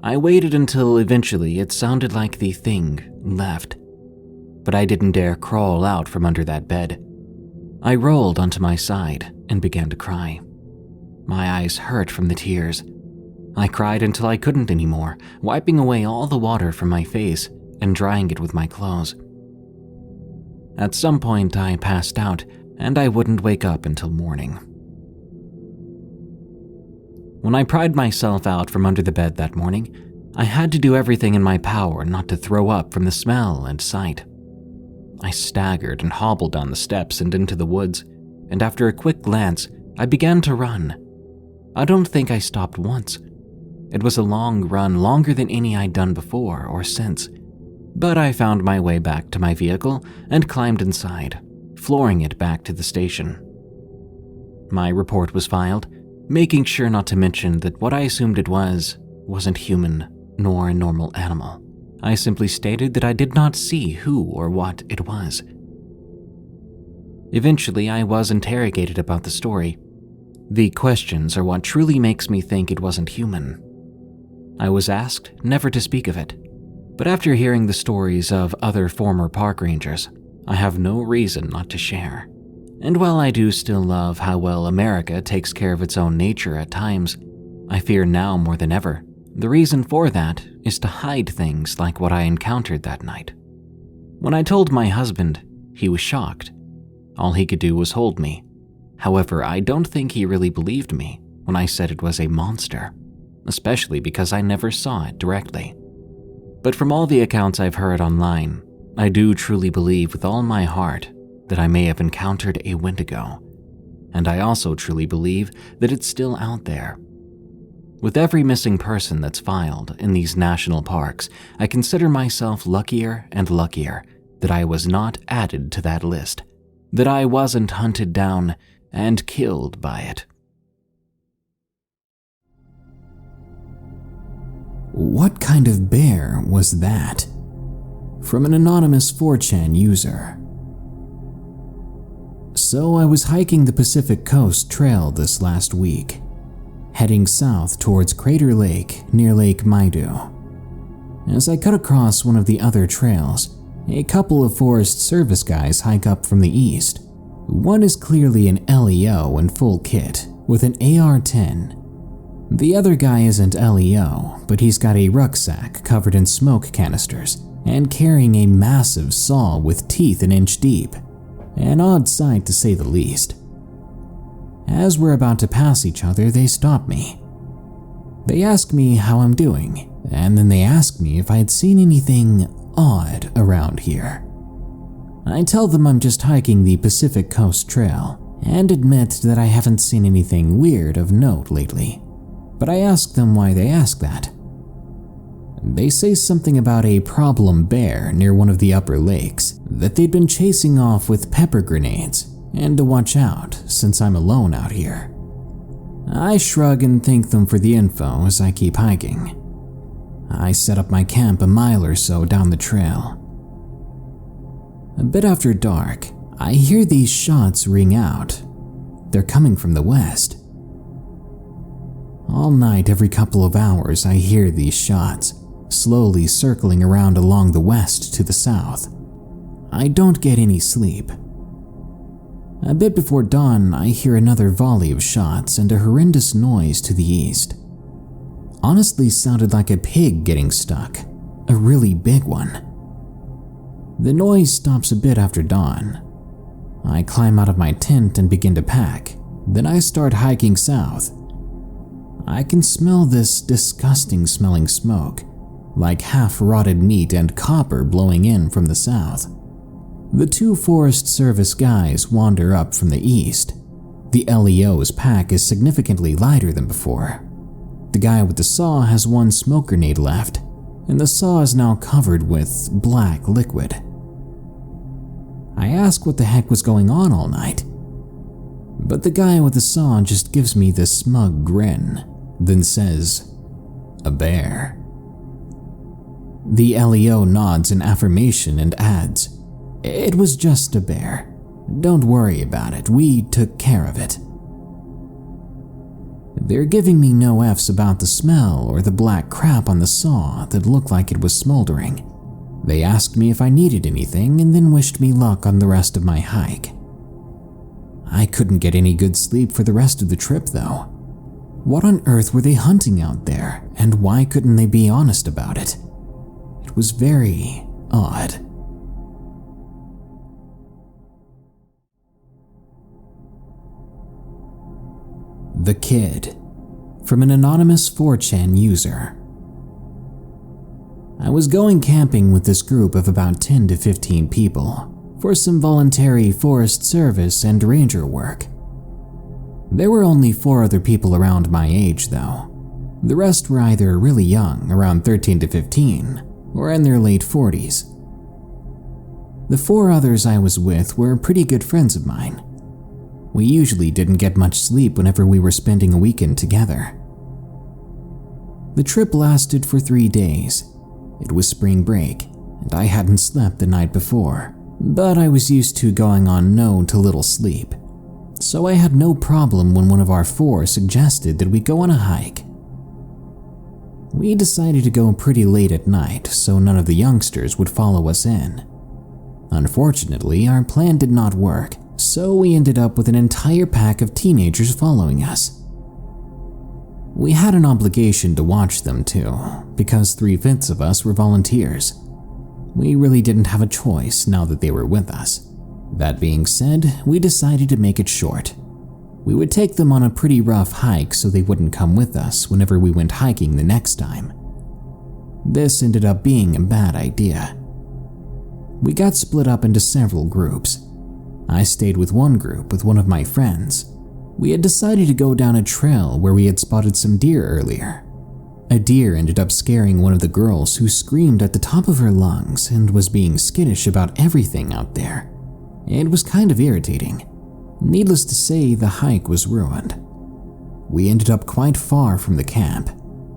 I waited until eventually it sounded like the thing left, but I didn't dare crawl out from under that bed. I rolled onto my side and began to cry. My eyes hurt from the tears. I cried until I couldn't anymore, wiping away all the water from my face and drying it with my clothes. At some point, I passed out, and I wouldn't wake up until morning. When I pried myself out from under the bed that morning, I had to do everything in my power not to throw up from the smell and sight. I staggered and hobbled down the steps and into the woods, and after a quick glance, I began to run. I don't think I stopped once. It was a long run, longer than any I'd done before or since. But I found my way back to my vehicle and climbed inside, flooring it back to the station. My report was filed, making sure not to mention that what I assumed it wasn't human nor a normal animal. I simply stated that I did not see who or what it was. Eventually, I was interrogated about the story. The questions are what truly makes me think it wasn't human. I was asked never to speak of it, but after hearing the stories of other former park rangers, I have no reason not to share. And while I do still love how well America takes care of its own nature at times, I fear now more than ever the reason for that is to hide things like what I encountered that night. When I told my husband, he was shocked. All he could do was hold me. However, I don't think he really believed me when I said it was a monster, especially because I never saw it directly. But from all the accounts I've heard online, I do truly believe with all my heart that I may have encountered a Wendigo, and I also truly believe that it's still out there. With every missing person that's filed in these national parks, I consider myself luckier and luckier that I was not added to that list, that I wasn't hunted down and killed by it.
What kind of bear was that? From an anonymous 4chan user. So I was hiking the Pacific Coast Trail this last week, heading south towards Crater Lake near Lake Maidu. As I cut across one of the other trails, a couple of Forest Service guys hike up from the east. One is clearly an LEO in full kit with an AR-10. The other guy isn't LEO, but he's got a rucksack covered in smoke canisters and carrying a massive saw with teeth an inch deep. An odd sight to say the least. As we're about to pass each other, they stop me. They ask me how I'm doing, and then they ask me if I had seen anything odd around here. I tell them I'm just hiking the Pacific Coast Trail, and admit that I haven't seen anything weird of note lately. But I ask them why they ask that. They say something about a problem bear near one of the upper lakes that they'd been chasing off with pepper grenades, and to watch out since I'm alone out here. I shrug and thank them for the info as I keep hiking. I set up my camp a mile or so down the trail. A bit after dark, I hear these shots ring out. They're coming from the west. All night, every couple of hours, I hear these shots, slowly circling around along the west to the south. I don't get any sleep. A bit before dawn, I hear another volley of shots and a horrendous noise to the east. Honestly, sounded like a pig getting stuck, a really big one. The noise stops a bit after dawn. I climb out of my tent and begin to pack. Then I start hiking south. I can smell this disgusting smelling smoke, like half-rotted meat and copper blowing in from the south. The two Forest Service guys wander up from the east. The LEO's pack is significantly lighter than before. The guy with the saw has one smoke grenade left, and the saw is now covered with black liquid. I ask what the heck was going on all night, but the guy with the saw just gives me this smug grin, then says, "A bear." The LEO nods in affirmation and adds, "It was just a bear. Don't worry about it, we took care of it." They're giving me no F's about the smell or the black crap on the saw that looked like it was smoldering. They asked me if I needed anything and then wished me luck on the rest of my hike. I couldn't get any good sleep for the rest of the trip though. What on earth were they hunting out there, and why couldn't they be honest about it? It was very odd. The Kid, from an anonymous 4chan user. I was going camping with this group of about 10 to 15 people for some voluntary Forest Service and ranger work. There were only 4 other people around my age though. The rest were either really young, around 13 to 15, or in their late 40s. The 4 others I was with were pretty good friends of mine. We usually didn't get much sleep whenever we were spending a weekend together. The trip lasted for 3 days. It was spring break, and I hadn't slept the night before, but I was used to going on no to little sleep, so I had no problem when one of our 4 suggested that we go on a hike. We decided to go pretty late at night so none of the youngsters would follow us in. Unfortunately, our plan did not work, so we ended up with an entire pack of teenagers following us. We had an obligation to watch them too, because 3/5 of us were volunteers. We really didn't have a choice now that they were with us. That being said, we decided to make it short. We would take them on a pretty rough hike so they wouldn't come with us whenever we went hiking the next time. This ended up being a bad idea. We got split up into several groups. I stayed with one group with one of my friends. We had decided to go down a trail where we had spotted some deer earlier. A deer ended up scaring one of the girls who screamed at the top of her lungs and was being skittish about everything out there. It was kind of irritating. Needless to say, the hike was ruined. We ended up quite far from the camp,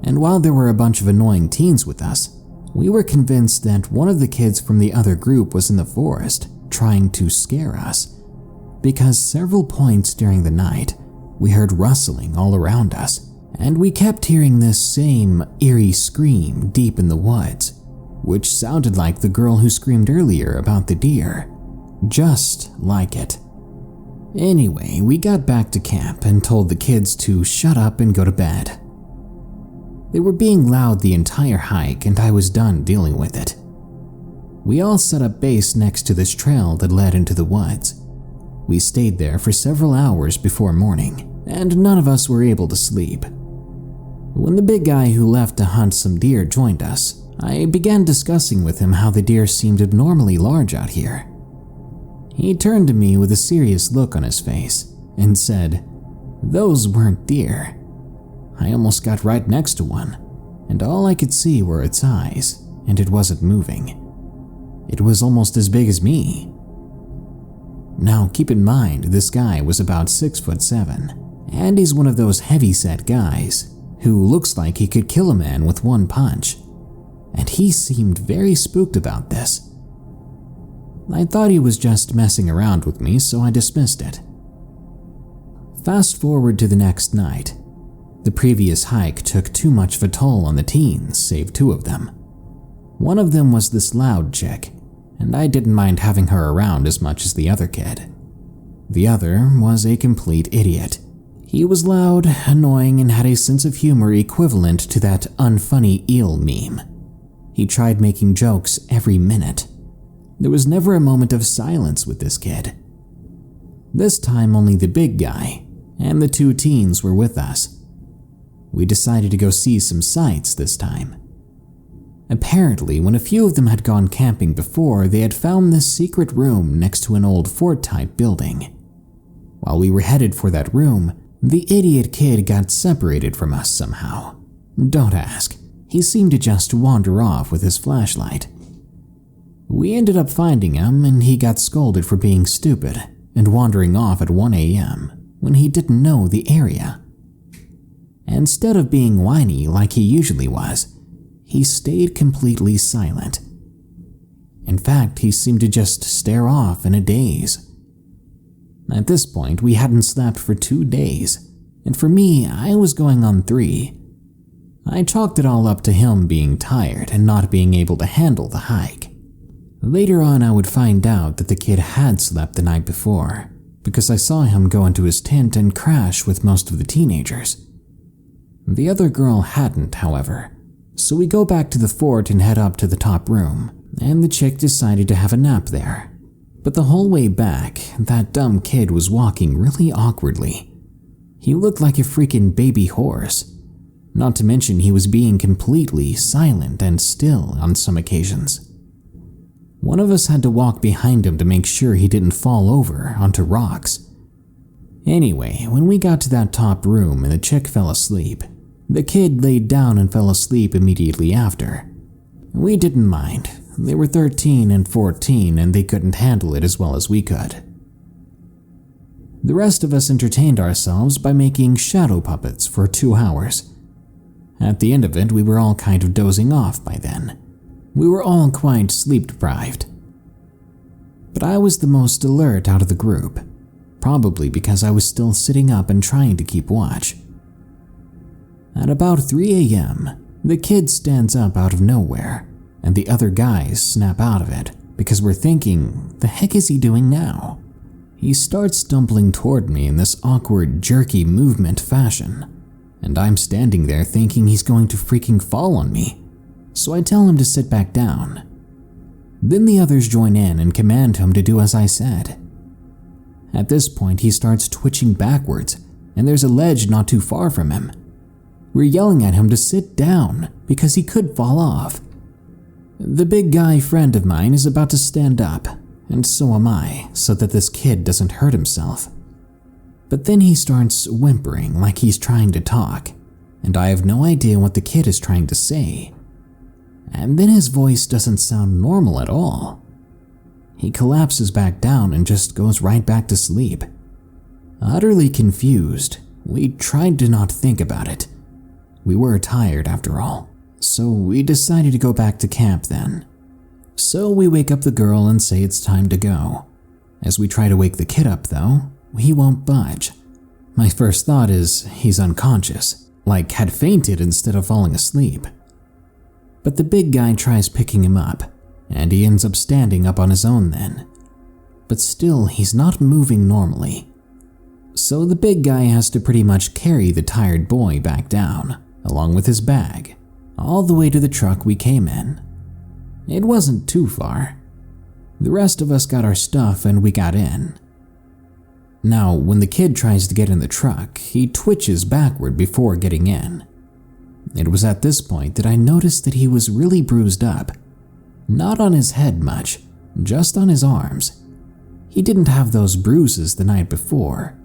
and while there were a bunch of annoying teens with us, we were convinced that one of the kids from the other group was in the forest trying to scare us, because several points during the night we heard rustling all around us, and we kept hearing this same eerie scream deep in the woods, which sounded like the girl who screamed earlier about the deer. Just like it. Anyway, we got back to camp and told the kids to shut up and go to bed. They were being loud the entire hike and I was done dealing with it. We all set up base next to this trail that led into the woods. We stayed there for several hours before morning, and none of us were able to sleep. When the big guy who left to hunt some deer joined us, I began discussing with him how the deer seemed abnormally large out here. He turned to me with a serious look on his face and said, "Those weren't deer. I almost got right next to one, and all I could see were its eyes, and it wasn't moving. It was almost as big as me." Now keep in mind, this guy was about 6'7", and he's one of those heavy-set guys who looks like he could kill a man with one punch, and he seemed very spooked about this. I thought he was just messing around with me, so I dismissed it. Fast forward to the next night. The previous hike took too much of a toll on the teens, save 2 of them. One of them was this loud chick, and I didn't mind having her around as much as the other kid. The other was a complete idiot. He was loud, annoying, and had a sense of humor equivalent to that unfunny eel meme. He tried making jokes every minute. There was never a moment of silence with this kid. This time only the big guy and the 2 teens were with us. We decided to go see some sights this time. Apparently, when a few of them had gone camping before, they had found this secret room next to an old fort-type building. While we were headed for that room, the idiot kid got separated from us somehow. Don't ask. He seemed to just wander off with his flashlight. We ended up finding him, and he got scolded for being stupid and wandering off at 1 a.m. when he didn't know the area. Instead of being whiny like he usually was, he stayed completely silent. In fact, he seemed to just stare off in a daze. At this point, we hadn't slept for 2 days, and for me, I was going on 3. I chalked it all up to him being tired and not being able to handle the hike. Later on, I would find out that the kid had slept the night before, because I saw him go into his tent and crash with most of the teenagers. The other girl hadn't, however, so we go back to the fort and head up to the top room, and the chick decided to have a nap there. But the whole way back, that dumb kid was walking really awkwardly. He looked like a freaking baby horse. Not to mention he was being completely silent and still on some occasions. One of us had to walk behind him to make sure he didn't fall over onto rocks. Anyway, when we got to that top room and the chick fell asleep, the kid laid down and fell asleep immediately after. We didn't mind. They were 13 and 14 and they couldn't handle it as well as we could. The rest of us entertained ourselves by making shadow puppets for 2 hours. At the end of it, we were all kind of dozing off by then. We were all quite sleep deprived. But I was the most alert out of the group, probably because I was still sitting up and trying to keep watch. At about 3 a.m., the kid stands up out of nowhere, and the other guys snap out of it because we're thinking, the heck is he doing now? He starts stumbling toward me in this awkward, jerky movement fashion. And I'm standing there thinking he's going to freaking fall on me, so I tell him to sit back down. Then the others join in and command him to do as I said. At this point, he starts twitching backwards, and there's a ledge not too far from him. We're yelling at him to sit down because he could fall off. The big guy friend of mine is about to stand up, and so am I, so that this kid doesn't hurt himself. But then he starts whimpering like he's trying to talk, and I have no idea what the kid is trying to say. And then his voice doesn't sound normal at all. He collapses back down and just goes right back to sleep. Utterly confused, we tried to not think about it. We were tired after all, so we decided to go back to camp then. So we wake up the girl and say it's time to go. As we try to wake the kid up though, he won't budge. My first thought is he's unconscious, like had fainted instead of falling asleep. But the big guy tries picking him up, and he ends up standing up on his own then. But still, he's not moving normally. So the big guy has to pretty much carry the tired boy back down, along with his bag, all the way to the truck we came in. It wasn't too far. The rest of us got our stuff and we got in. Now, when the kid tries to get in the truck, he twitches backward before getting in. It was at this point that I noticed that he was really bruised up. Not on his head much, just on his arms. He didn't have those bruises the night before.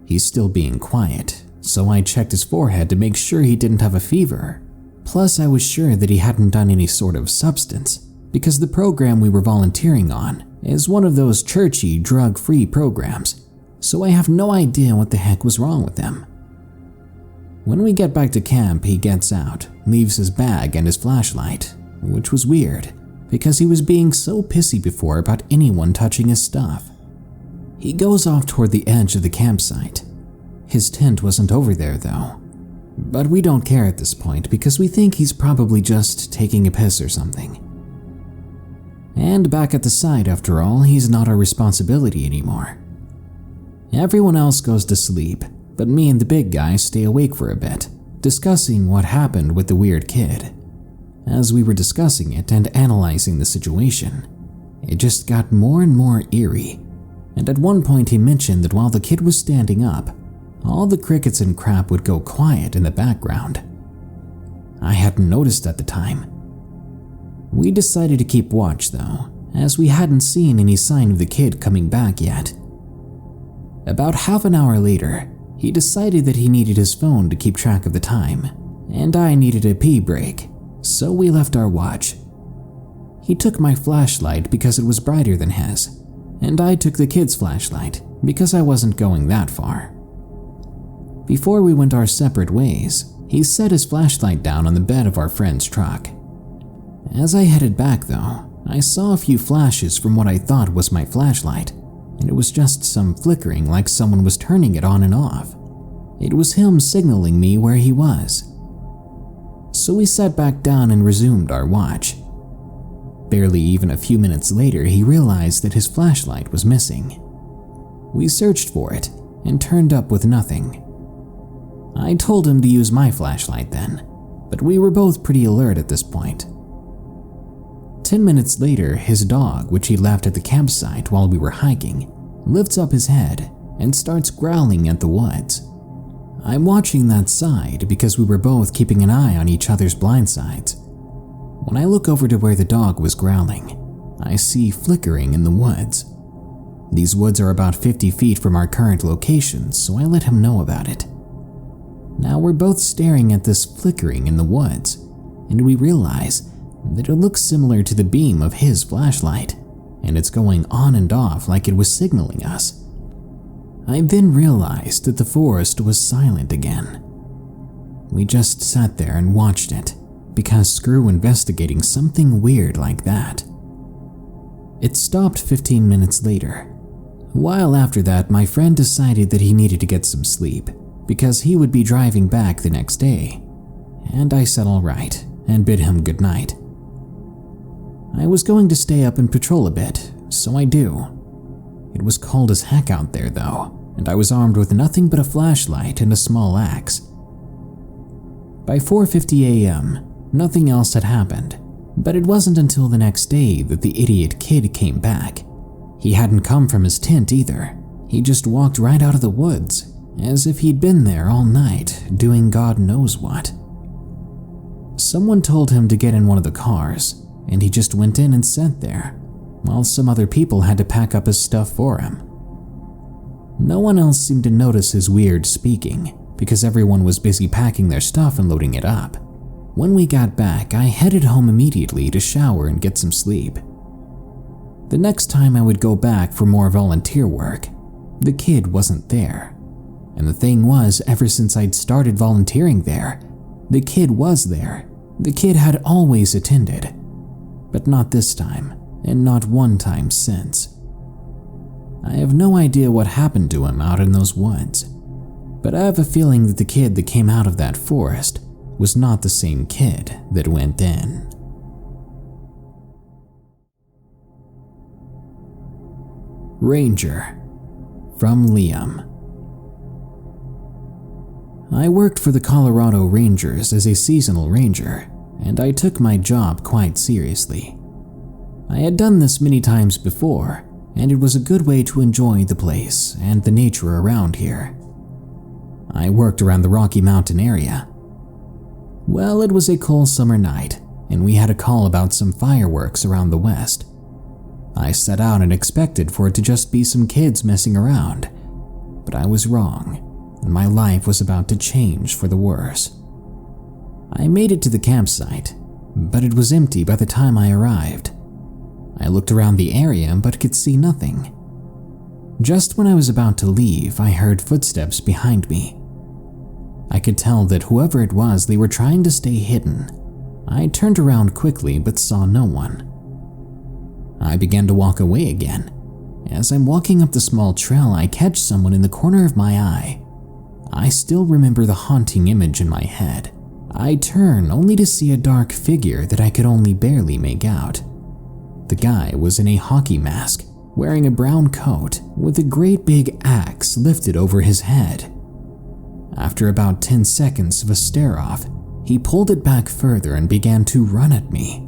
He's still being quiet, so I checked his forehead to make sure he didn't have a fever. Plus, I was sure that he hadn't done any sort of substance, because the program we were volunteering on is one of those churchy, drug-free programs. So I have no idea what the heck was wrong with him. When we get back to camp, he gets out, leaves his bag and his flashlight, which was weird, because he was being so pissy before about anyone touching his stuff. He goes off toward the edge of the campsite. His tent wasn't over there though, but we don't care at this point because we think he's probably just taking a piss or something. And back at the site, after all, he's not our responsibility anymore. Everyone else goes to sleep, but me and the big guy stay awake for a bit, discussing what happened with the weird kid. As we were discussing it and analyzing the situation, it just got more and more eerie, and at one point he mentioned that while the kid was standing up, all the crickets and crap would go quiet in the background. I hadn't noticed at the time. We decided to keep watch though, as we hadn't seen any sign of the kid coming back yet. About half an hour later, he decided that he needed his phone to keep track of the time, and I needed a pee break, so we left our watch. He took my flashlight because it was brighter than his, and I took the kid's flashlight because I wasn't going that far. Before we went our separate ways, he set his flashlight down on the bed of our friend's truck. As I headed back though, I saw a few flashes from what I thought was my flashlight, and it was just some flickering like someone was turning it on and off. It was him signaling me where he was. So we sat back down and resumed our watch. Barely even a few minutes later, he realized that his flashlight was missing. We searched for it and turned up with nothing. I told him to use my flashlight then, but we were both pretty alert at this point. 10 minutes later, his dog, which he left at the campsite while we were hiking, lifts up his head and starts growling at the woods. I'm watching that side because we were both keeping an eye on each other's blind sides. When I look over to where the dog was growling, I see flickering in the woods. These woods are about 50 feet from our current location, so I let him know about it. Now we're both staring at this flickering in the woods, and we realize that it looks similar to the beam of his flashlight, and it's going on and off like it was signaling us. I then realized that the forest was silent again. We just sat there and watched it, because screw investigating something weird like that. It stopped 15 minutes later. A while after that, my friend decided that he needed to get some sleep, because he would be driving back the next day, and I said all right and bid him good night. I was going to stay up and patrol a bit, so I do. It was cold as heck out there though, and I was armed with nothing but a flashlight and a small axe. By 4:50 a.m., nothing else had happened, but it wasn't until the next day that the idiot kid came back. He hadn't come from his tent either. He just walked right out of the woods, as if he'd been there all night, doing God knows what. Someone told him to get in one of the cars, and he just went in and sat there, while some other people had to pack up his stuff for him. No one else seemed to notice his weird speaking, because everyone was busy packing their stuff and loading it up. When we got back, I headed home immediately to shower and get some sleep. The next time I would go back for more volunteer work, the kid wasn't there. And the thing was, ever since I'd started volunteering there, the kid was there. The kid had always attended. But not this time, and not one time since. I have no idea what happened to him out in those woods, but I have a feeling that the kid that came out of that forest was not the same kid that went in. Ranger, from Liam. I worked for the Colorado Rangers as a seasonal ranger, and I took my job quite seriously. I had done this many times before, and it was a good way to enjoy the place and the nature around here. I worked around the Rocky Mountain area. Well, it was a cool summer night, and we had a call about some fireworks around the west. I set out and expected for it to just be some kids messing around, but I was wrong, and my life was about to change for the worse. I made it to the campsite, but it was empty by the time I arrived. I looked around the area but could see nothing. Just when I was about to leave, I heard footsteps behind me. I could tell that whoever it was, they were trying to stay hidden. I turned around quickly but saw no one. I began to walk away again. As I'm walking up the small trail, I catch someone in the corner of my eye. I still remember the haunting image in my head. I turn only to see a dark figure that I could only barely make out. The guy was in a hockey mask, wearing a brown coat with a great big axe lifted over his head. After about 10 seconds of a stare-off, he pulled it back further and began to run at me.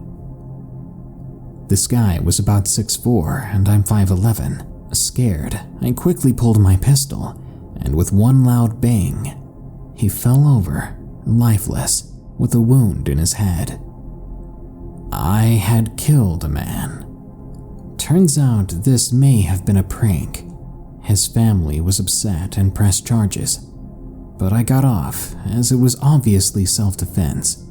This guy was about 6'4" and I'm 5'11". Scared, I quickly pulled my pistol, and with one loud bang, he fell over, lifeless, with a wound in his head. I had killed a man. Turns out this may have been a prank. His family was upset and pressed charges, but I got off as it was obviously self-defense.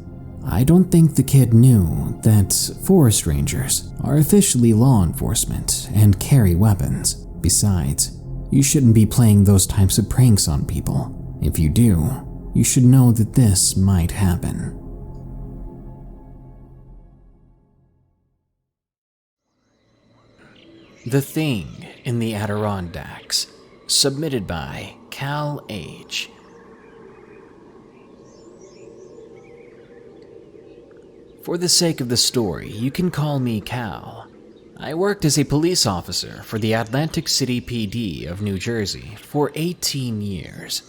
I don't think the kid knew that forest rangers are officially law enforcement and carry weapons. Besides, you shouldn't be playing those types of pranks on people. If you do, you should know that this might happen.
The Thing in the Adirondacks, submitted by Cal H. For the sake of the story, you can call me Cal. I worked as a police officer for the Atlantic City PD of New Jersey for 18 years.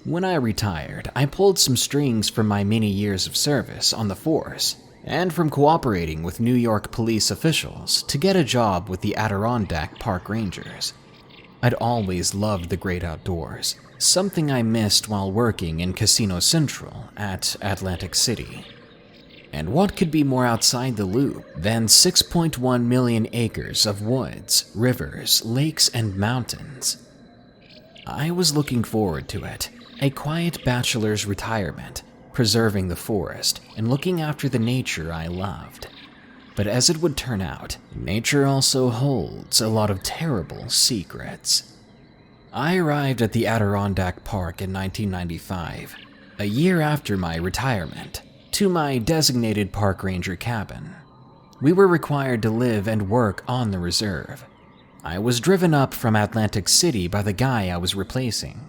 When I retired, I pulled some strings from my many years of service on the force and from cooperating with New York police officials to get a job with the Adirondack Park Rangers. I'd always loved the great outdoors, something I missed while working in Casino Central at Atlantic City. And what could be more outside the loop than 6.1 million acres of woods, rivers, lakes, and mountains? I was looking forward to it, a quiet bachelor's retirement, preserving the forest and looking after the nature I loved. But as it would turn out, nature also holds a lot of terrible secrets. I arrived at the Adirondack Park in 1995, a year after my retirement, to my designated park ranger cabin. We were required to live and work on the reserve. I was driven up from Atlantic City by the guy I was replacing,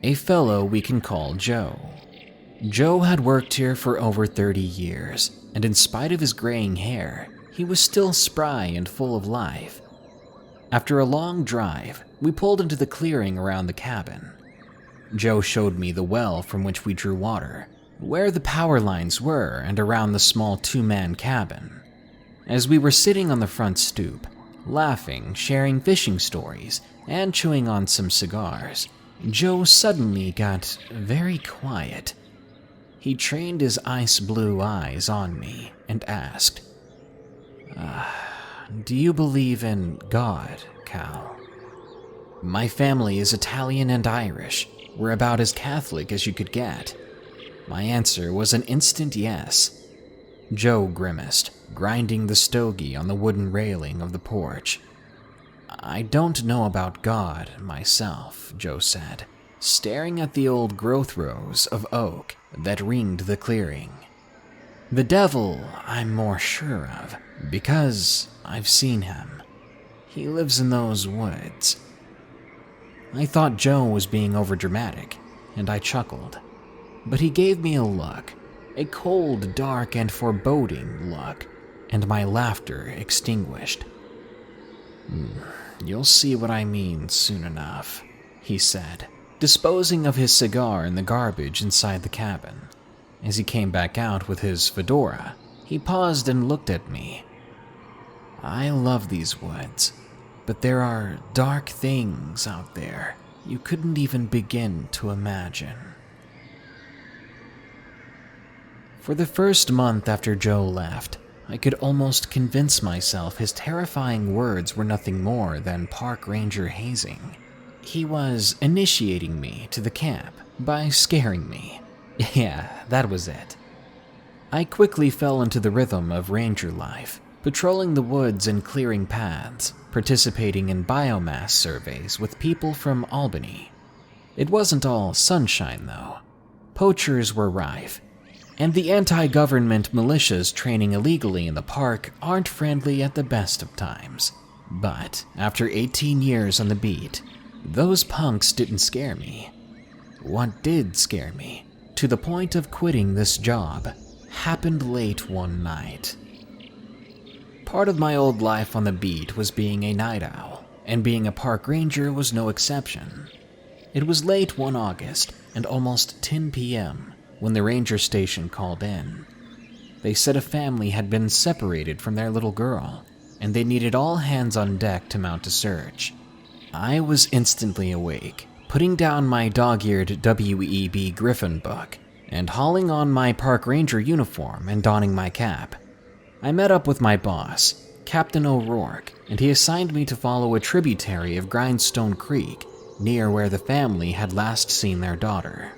a fellow we can call Joe. Joe had worked here for over 30 years, and in spite of his graying hair, he was still spry and full of life. After a long drive, we pulled into the clearing around the cabin. Joe showed me the well from which we drew water, where the power lines were, and around the small two-man cabin. As we were sitting on the front stoop, laughing, sharing fishing stories, and chewing on some cigars, Joe suddenly got very quiet. He trained his ice blue eyes on me and asked, "Do you believe in God, Cal?" My family is Italian and Irish. We're about as Catholic as you could get. My answer was an instant yes. Joe grimaced, grinding the stogie on the wooden railing of the porch. "I don't know about God myself," Joe said, staring at the old growth rows of oak that ringed the clearing. "The devil I'm more sure of, because I've seen him. He lives in those woods." I thought Joe was being overdramatic, and I chuckled. But he gave me a look, a cold, dark, and foreboding look, and my laughter extinguished. "You'll see what I mean soon enough," he said, disposing of his cigar in the garbage inside the cabin. As he came back out with his fedora, he paused and looked at me. "I love these woods, but there are dark things out there you couldn't even begin to imagine." For the first month after Joe left, I could almost convince myself his terrifying words were nothing more than park ranger hazing. He was initiating me to the camp by scaring me. Yeah, that was it. I quickly fell into the rhythm of ranger life, patrolling the woods and clearing paths, participating in biomass surveys with people from Albany. It wasn't all sunshine, though. Poachers were rife. And the anti-government militias training illegally in the park aren't friendly at the best of times. But after 18 years on the beat, those punks didn't scare me. What did scare me, to the point of quitting this job, happened late one night. Part of my old life on the beat was being a night owl, and being a park ranger was no exception. It was late one August and almost 10 p.m. when the ranger station called in. They said a family had been separated from their little girl, and they needed all hands on deck to mount a search. I was instantly awake, putting down my dog-eared W.E.B. Griffin book and hauling on my park ranger uniform and donning my cap. I met up with my boss, Captain O'Rourke, and he assigned me to follow a tributary of Grindstone Creek, near where the family had last seen their daughter.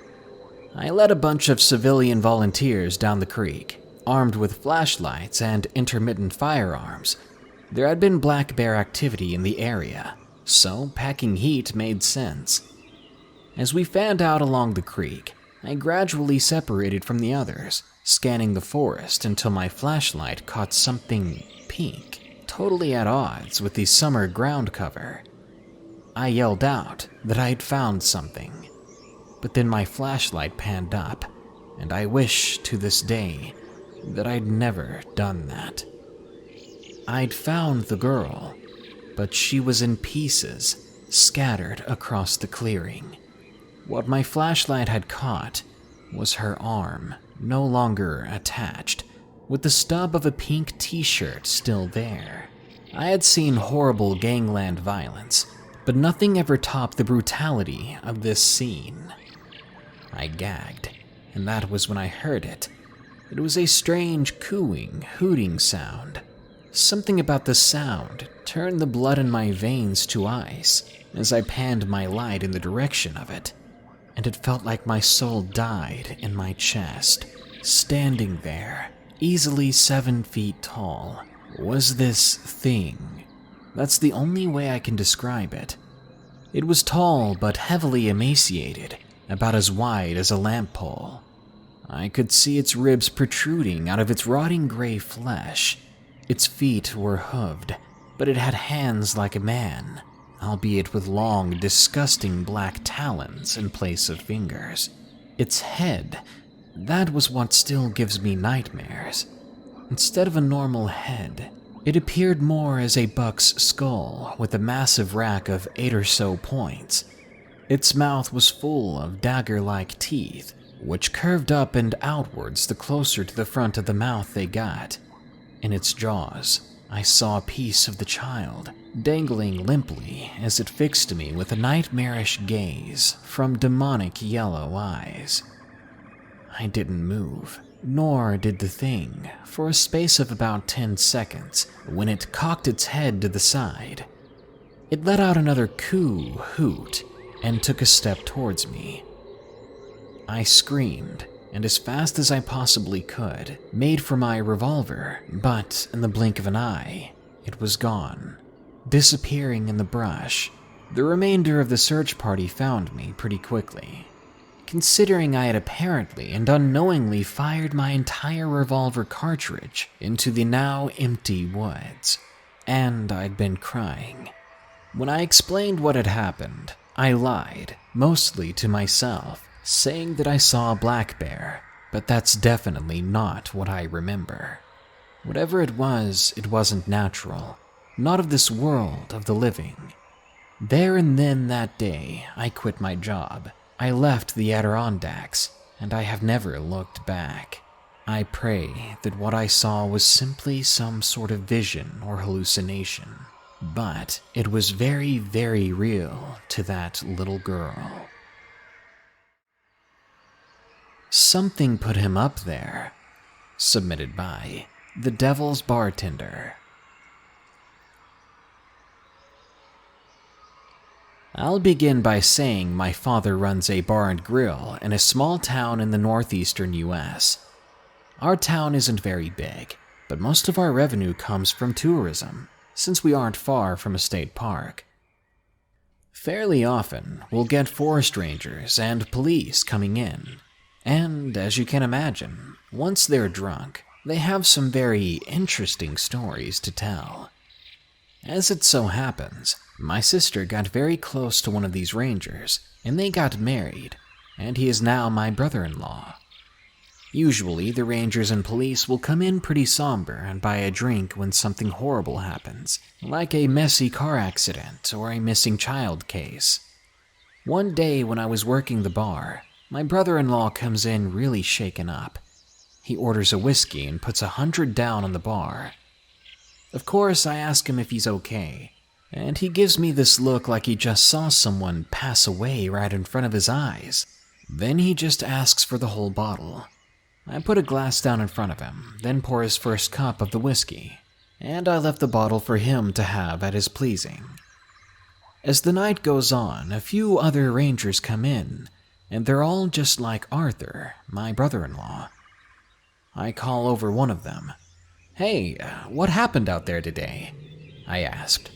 I led a bunch of civilian volunteers down the creek, armed with flashlights and intermittent firearms. There had been black bear activity in the area, so packing heat made sense. As we fanned out along the creek, I gradually separated from the others, scanning the forest until my flashlight caught something pink, totally at odds with the summer ground cover. I yelled out that I'd found something, but then my flashlight panned up, and I wish to this day that I'd never done that. I'd found the girl, but she was in pieces, scattered across the clearing. What my flashlight had caught was her arm, no longer attached, with the stub of a pink t-shirt still there. I had seen horrible gangland violence, but nothing ever topped the brutality of this scene. I gagged, and that was when I heard it. It was a strange cooing, hooting sound. Something about the sound turned the blood in my veins to ice as I panned my light in the direction of it, and it felt like my soul died in my chest. Standing there, easily 7 feet tall, was this thing. That's the only way I can describe it. It was tall but heavily emaciated, about as wide as a lamp pole. I could see its ribs protruding out of its rotting gray flesh. Its feet were hooved, but it had hands like a man, albeit with long, disgusting black talons in place of fingers. Its head, that was what still gives me nightmares. Instead of a normal head, it appeared more as a buck's skull with a massive rack of 8 or so points. Its mouth was full of dagger-like teeth, which curved up and outwards the closer to the front of the mouth they got. In its jaws, I saw a piece of the child, dangling limply as it fixed me with a nightmarish gaze from demonic yellow eyes. I didn't move, nor did the thing, for a space of about 10 seconds, when it cocked its head to the side. It let out another coo hoot and took a step towards me. I screamed, and as fast as I possibly could, made for my revolver, but in the blink of an eye, it was gone, disappearing in the brush. The remainder of the search party found me pretty quickly, considering I had apparently and unknowingly fired my entire revolver cartridge into the now empty woods, and I'd been crying. When I explained what had happened, I lied, mostly to myself, saying that I saw a black bear, but that's definitely not what I remember. Whatever it wasn't natural, not of this world of the living. There and then that day, I quit my job. I left the Adirondacks, and I have never looked back. I pray that what I saw was simply some sort of vision or hallucination, but it was very, very real to that little girl. Something put him up there. Submitted by The Devil's Bartender. I'll begin by saying my father runs a bar and grill in a small town in the northeastern US. Our town isn't very big, but most of our revenue comes from tourism, since we aren't far from a state park. Fairly often, we'll get forest rangers and police coming in, and as you can imagine, Once they're drunk, they have some very interesting stories to tell. As it so happens, my sister got very close to one of these rangers, and they got married, and he is now my brother-in-law. Usually, the rangers and police will come in pretty somber and buy a drink when something horrible happens, like a messy car accident or a missing child case. One day when I was working the bar, my brother-in-law comes in really shaken up. He orders a whiskey and puts 100 down on the bar. Of course, I ask him if he's okay, and he gives me this look like he just saw someone pass away right in front of his eyes. Then he just asks for the whole bottle. I put a glass down in front of him, then pour his first cup of the whiskey, and I left the bottle for him to have at his pleasing. As the night goes on, a few other rangers come in, and they're all just like Arthur, my brother-in-law. I call over one of them. "Hey, what happened out there today?" I asked.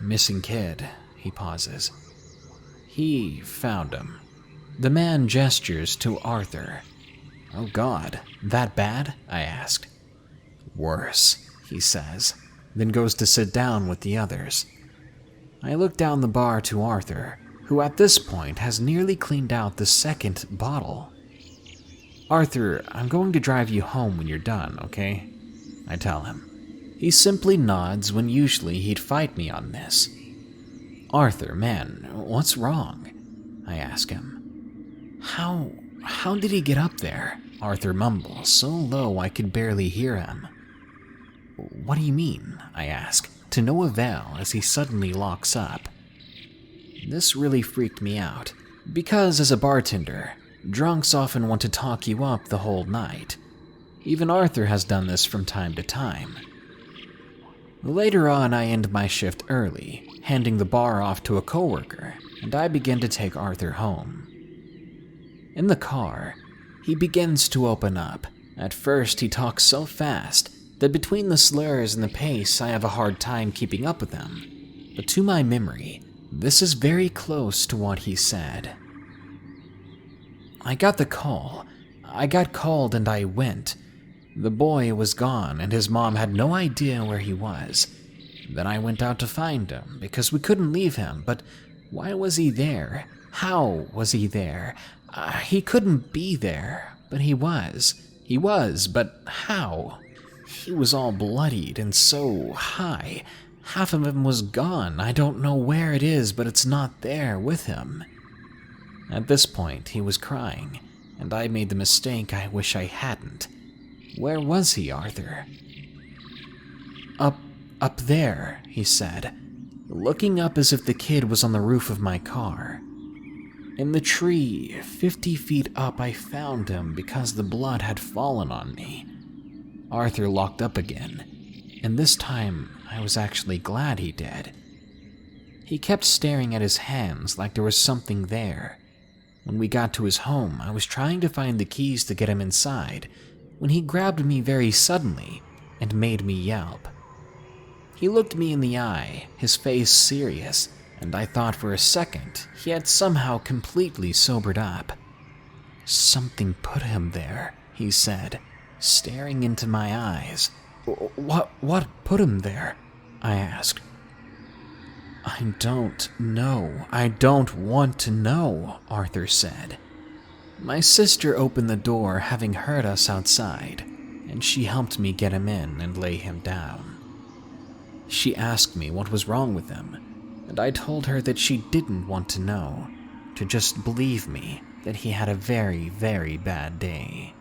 "Missing kid," he pauses. "He found him." The man gestures to Arthur. "Oh God, that bad?" I asked. "Worse," he says, then goes to sit down with the others. I look down the bar to Arthur, who at this point has nearly cleaned out the second bottle. "Arthur, I'm going to drive you home when you're done, okay?" I tell him. He simply nods when usually he'd fight me on this. "Arthur, man, what's wrong?" I ask him. How did he get up there?" Arthur mumbles so low I could barely hear him. "What do you mean?" I ask, to no avail as he suddenly locks up. This really freaked me out, because as a bartender, drunks often want to talk you up the whole night. Even Arthur has done this from time to time. Later on, I end my shift early, handing the bar off to a coworker, and I begin to take Arthur home. In the car, he begins to open up. At first, he talks so fast that between the slurs and the pace, I have a hard time keeping up with him. But to my memory, this is very close to what he said. "I got the call. I got called and I went. The boy was gone and his mom had no idea where he was. Then I went out to find him because we couldn't leave him, but why was he there? How was he there? He couldn't be there, but he was. He was, but how? He was all bloodied and so high. Half of him was gone. I don't know where it is, but it's not there with him." At this point, he was crying, and I made the mistake I wish I hadn't. "Where was he, Arthur?" Up there," he said, looking up as if the kid was on the roof of my car. "In the tree, 50 feet up, I found him because the blood had fallen on me." Arthur locked up again, and this time I was actually glad he did. He kept staring at his hands like there was something there. When we got to his home, I was trying to find the keys to get him inside when he grabbed me very suddenly and made me yelp. He looked me in the eye, his face serious, and I thought for a second he had somehow completely sobered up. "Something put him there," he said, staring into my eyes. What put him there?" I asked. "I don't know. I don't want to know," Arthur said. My sister opened the door, having heard us outside, and she helped me get him in and lay him down. She asked me what was wrong with him, and I told her that she didn't want to know, to just believe me that he had a very, very bad day.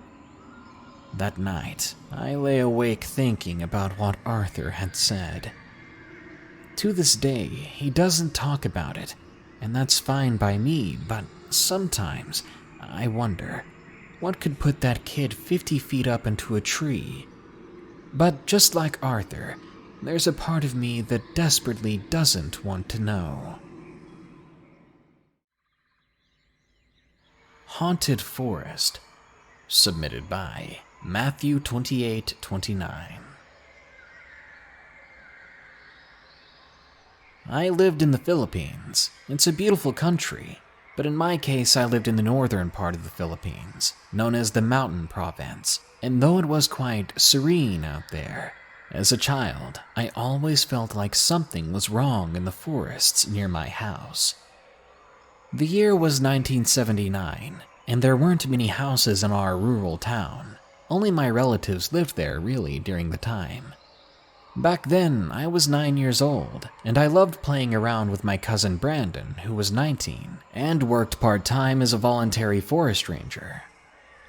That night, I lay awake thinking about what Arthur had said. To this day, he doesn't talk about it, and that's fine by me, but sometimes I wonder, what could put that kid 50 feet up into a tree? But just like Arthur, there's a part of me that desperately doesn't want to know. Haunted Forest, submitted by Matthew 2829. I lived in the Philippines. It's a beautiful country. But in my case, I lived in the northern part of the Philippines, known as the Mountain Province, and though it was quite serene out there, as a child, I always felt like something was wrong in the forests near my house. The year was 1979, and there weren't many houses in our rural town. Only my relatives lived there, really, during the time. Back then, I was 9 years old, and I loved playing around with my cousin Brandon, who was 19, and worked part-time as a voluntary forest ranger.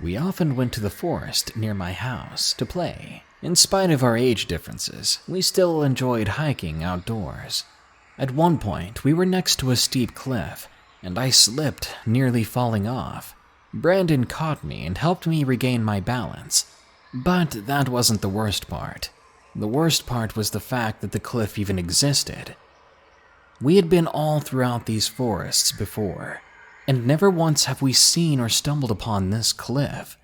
We often went to the forest near my house to play. In spite of our age differences, we still enjoyed hiking outdoors. At one point, we were next to a steep cliff, and I slipped, nearly falling off. Brandon caught me and helped me regain my balance. But that wasn't the worst part. The worst part was the fact that the cliff even existed. We had been all throughout these forests before, and never once have we seen or stumbled upon this cliff.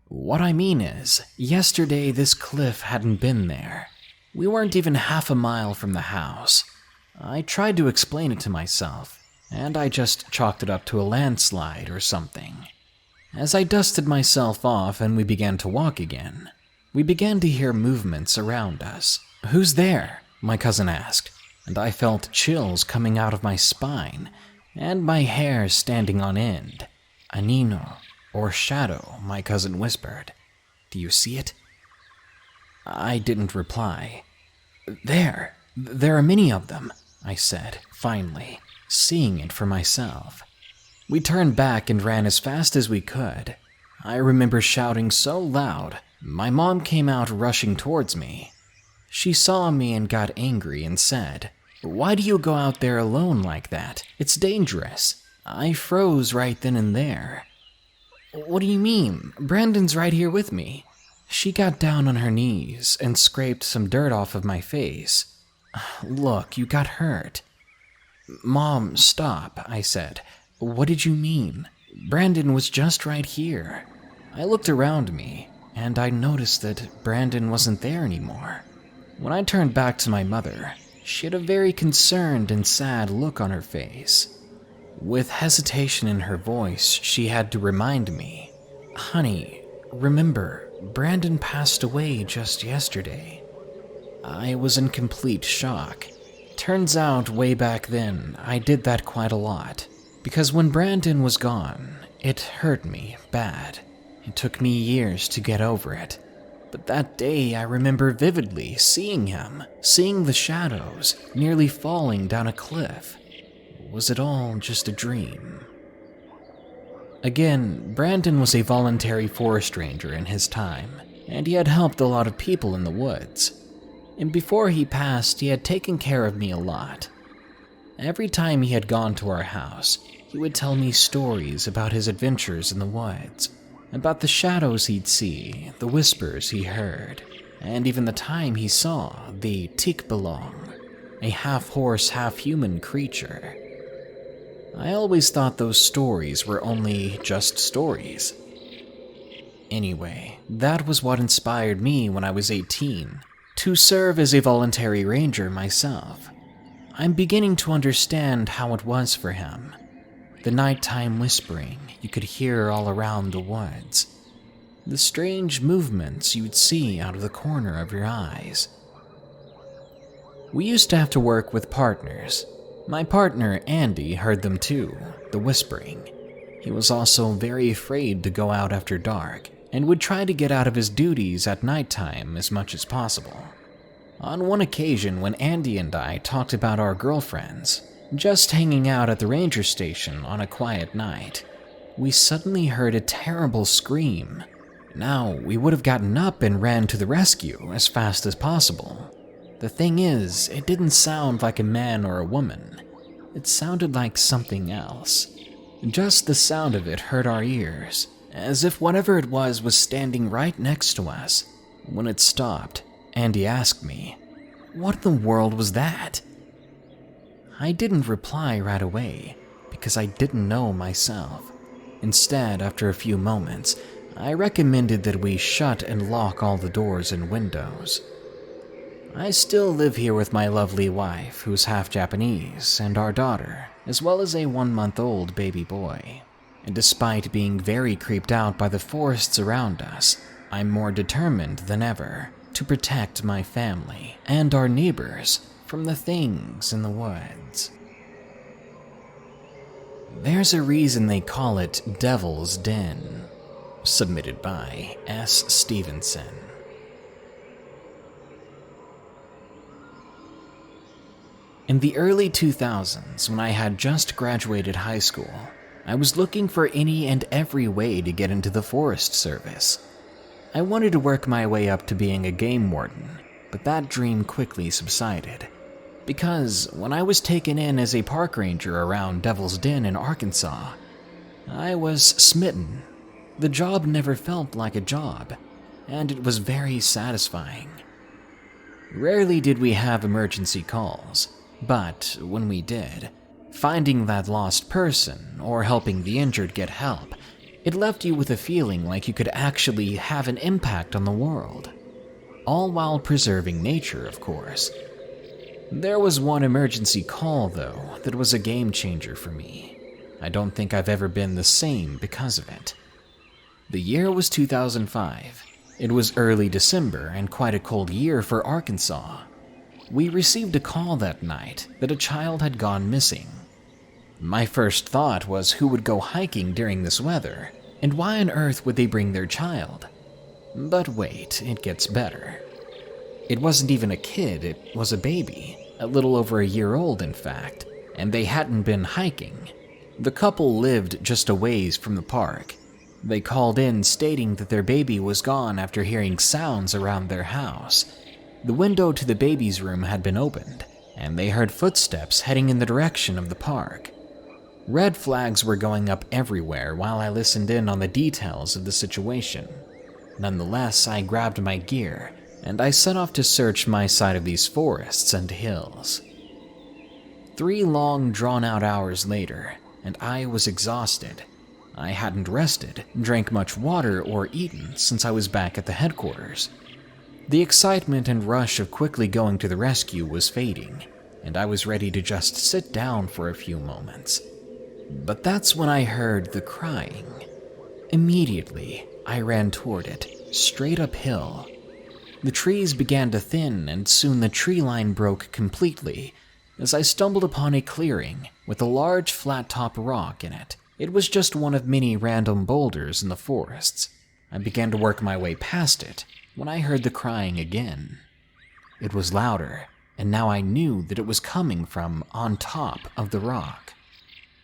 What I mean is, yesterday this cliff hadn't been there. We weren't even half a mile from the house. I tried to explain it to myself, and I just chalked it up to a landslide or something. As I dusted myself off and we began to walk again, we began to hear movements around us. "Who's there?" my cousin asked, and I felt chills coming out of my spine and my hair standing on end. "Anino, or shadow," my cousin whispered. "Do you see it?" I didn't reply. There are many of them," I said, finally, seeing it for myself. We turned back and ran as fast as we could. I remember shouting so loud, my mom came out rushing towards me. She saw me and got angry and said, "Why do you go out there alone like that? It's dangerous." I froze right then and there. "What do you mean? Brandon's right here with me." She got down on her knees and scraped some dirt off of my face. "Look, you got hurt." "Mom, stop," I said. "What did you mean? Brandon was just right here." I looked around me, and I noticed that Brandon wasn't there anymore. When I turned back to my mother, she had a very concerned and sad look on her face. With hesitation in her voice, she had to remind me, "Honey, remember, Brandon passed away just yesterday." I was in complete shock. Turns out, way back then, I did that quite a lot. Because when Brandon was gone, it hurt me bad. It took me years to get over it. But that day I remember vividly seeing him, seeing the shadows, nearly falling down a cliff. Was it all just a dream? Again, Brandon was a voluntary forest ranger in his time, and he had helped a lot of people in the woods. And before he passed, he had taken care of me a lot. Every time he had gone to our house, he would tell me stories about his adventures in the woods, about the shadows he'd see, the whispers he heard, and even the time he saw the tikbalong, a half-horse, half-human creature. I always thought those stories were only just stories. Anyway, that was what inspired me when I was 18, to serve as a voluntary ranger myself. I'm beginning to understand how it was for him. The nighttime whispering you could hear all around the woods. The strange movements you'd see out of the corner of your eyes. We used to have to work with partners. My partner, Andy, heard them too, the whispering. He was also very afraid to go out after dark and would try to get out of his duties at nighttime as much as possible. On one occasion when Andy and I talked about our girlfriends, just hanging out at the ranger station on a quiet night, we suddenly heard a terrible scream. Now, we would have gotten up and ran to the rescue as fast as possible. The thing is, it didn't sound like a man or a woman. It sounded like something else. Just the sound of it hurt our ears, as if whatever it was standing right next to us. When it stopped, Andy asked me, "What in the world was that?" I didn't reply right away, because I didn't know myself. Instead, after a few moments, I recommended that we shut and lock all the doors and windows. I still live here with my lovely wife, who's half Japanese, and our daughter, as well as a 1-month-old baby boy. And despite being very creeped out by the forests around us, I'm more determined than ever to protect my family and our neighbors from the things in the woods. There's a reason they call it Devil's Den. Submitted by S. Stevenson. In the early 2000s, when I had just graduated high school, I was looking for any and every way to get into the Forest Service. I wanted to work my way up to being a game warden, but that dream quickly subsided. Because when I was taken in as a park ranger around Devil's Den in Arkansas, I was smitten. The job never felt like a job, and it was very satisfying. Rarely did we have emergency calls, but when we did, finding that lost person or helping the injured get help, it left you with a feeling like you could actually have an impact on the world. All while preserving nature, of course. There was one emergency call, though, that was a game changer for me. I don't think I've ever been the same because of it. The year was 2005. It was early December and quite a cold year for Arkansas. We received a call that night that a child had gone missing. My first thought was who would go hiking during this weather, and why on earth would they bring their child? But wait, it gets better. It wasn't even a kid, it was a baby, a little over a year old in fact, and they hadn't been hiking. The couple lived just a ways from the park. They called in stating that their baby was gone after hearing sounds around their house. The window to the baby's room had been opened, and they heard footsteps heading in the direction of the park. Red flags were going up everywhere while I listened in on the details of the situation. Nonetheless, I grabbed my gear, and I set off to search my side of these forests and hills. 3 long, drawn-out hours later, and I was exhausted. I hadn't rested, drank much water, or eaten since I was back at the headquarters. The excitement and rush of quickly going to the rescue was fading, and I was ready to just sit down for a few moments. But that's when I heard the crying. Immediately, I ran toward it, straight uphill. The trees began to thin, and soon the tree line broke completely as I stumbled upon a clearing with a large flat-top rock in it. It was just one of many random boulders in the forests. I began to work my way past it when I heard the crying again. It was louder, and now I knew that it was coming from on top of the rock.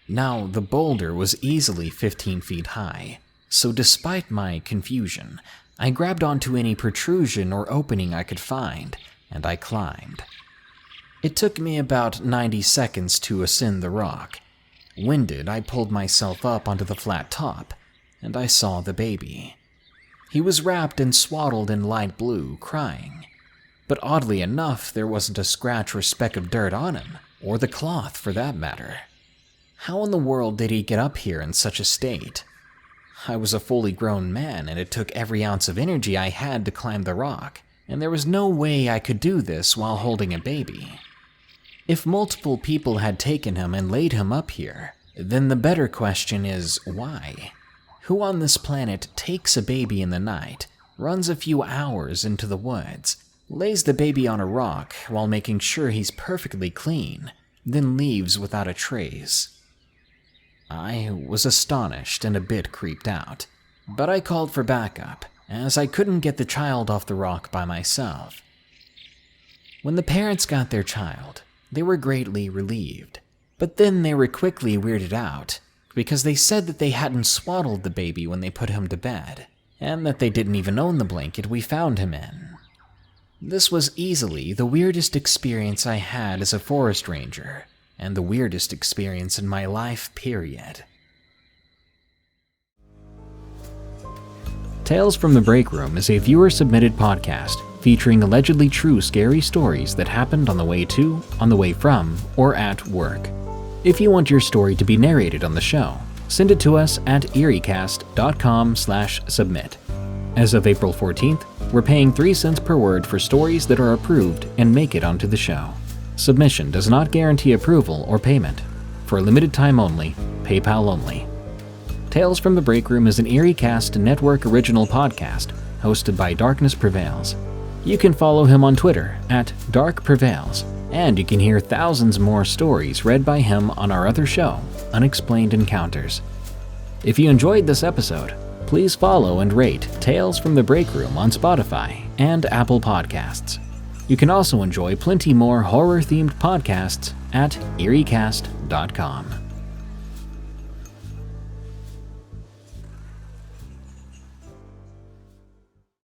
Now, the boulder was easily 15 feet high, so despite my confusion, I grabbed onto any protrusion or opening I could find, and I climbed. It took me about 90 seconds to ascend the rock. Winded, I pulled myself up onto the flat top, and I saw the baby. He was wrapped and swaddled in light blue, crying. But oddly enough, there wasn't a scratch or speck of dirt on him, or the cloth for that matter. How in the world did he get up here in such a state? I was a fully grown man, and it took every ounce of energy I had to climb the rock, and there was no way I could do this while holding a baby. If multiple people had taken him and laid him up here, then the better question is why? Who on this planet takes a baby in the night, runs a few hours into the woods, lays the baby on a rock while making sure he's perfectly clean, then leaves without a trace? I was astonished and a bit creeped out, but I called for backup, as I couldn't get the child off the rock by myself. When the parents got their child, they were greatly relieved, but then they were quickly weirded out because they said that they hadn't swaddled the baby when they put him to bed, and that they didn't even own the blanket we found him in. This was easily the weirdest experience I had as a forest ranger, and the weirdest experience in my life, period. Tales from the Break Room is a viewer-submitted podcast featuring allegedly true scary stories that happened on the way to, on the way from, or at work. If you want your story to be narrated on the show, send it to us at eeriecast.com/submit. As of April 14th, we're paying 3 cents per word for stories that are approved and make it onto the show. Submission does not guarantee approval or payment. For a limited time only, PayPal only. Tales from the Break Room is an EerieCast Network original podcast hosted by Darkness Prevails. You can follow him on Twitter at @DarkPrevails, and you can hear thousands more stories read by him on our other show, Unexplained Encounters. If you enjoyed this episode, please follow and rate Tales from the Break Room on Spotify and Apple Podcasts. You can also enjoy plenty more horror-themed podcasts at EerieCast.com.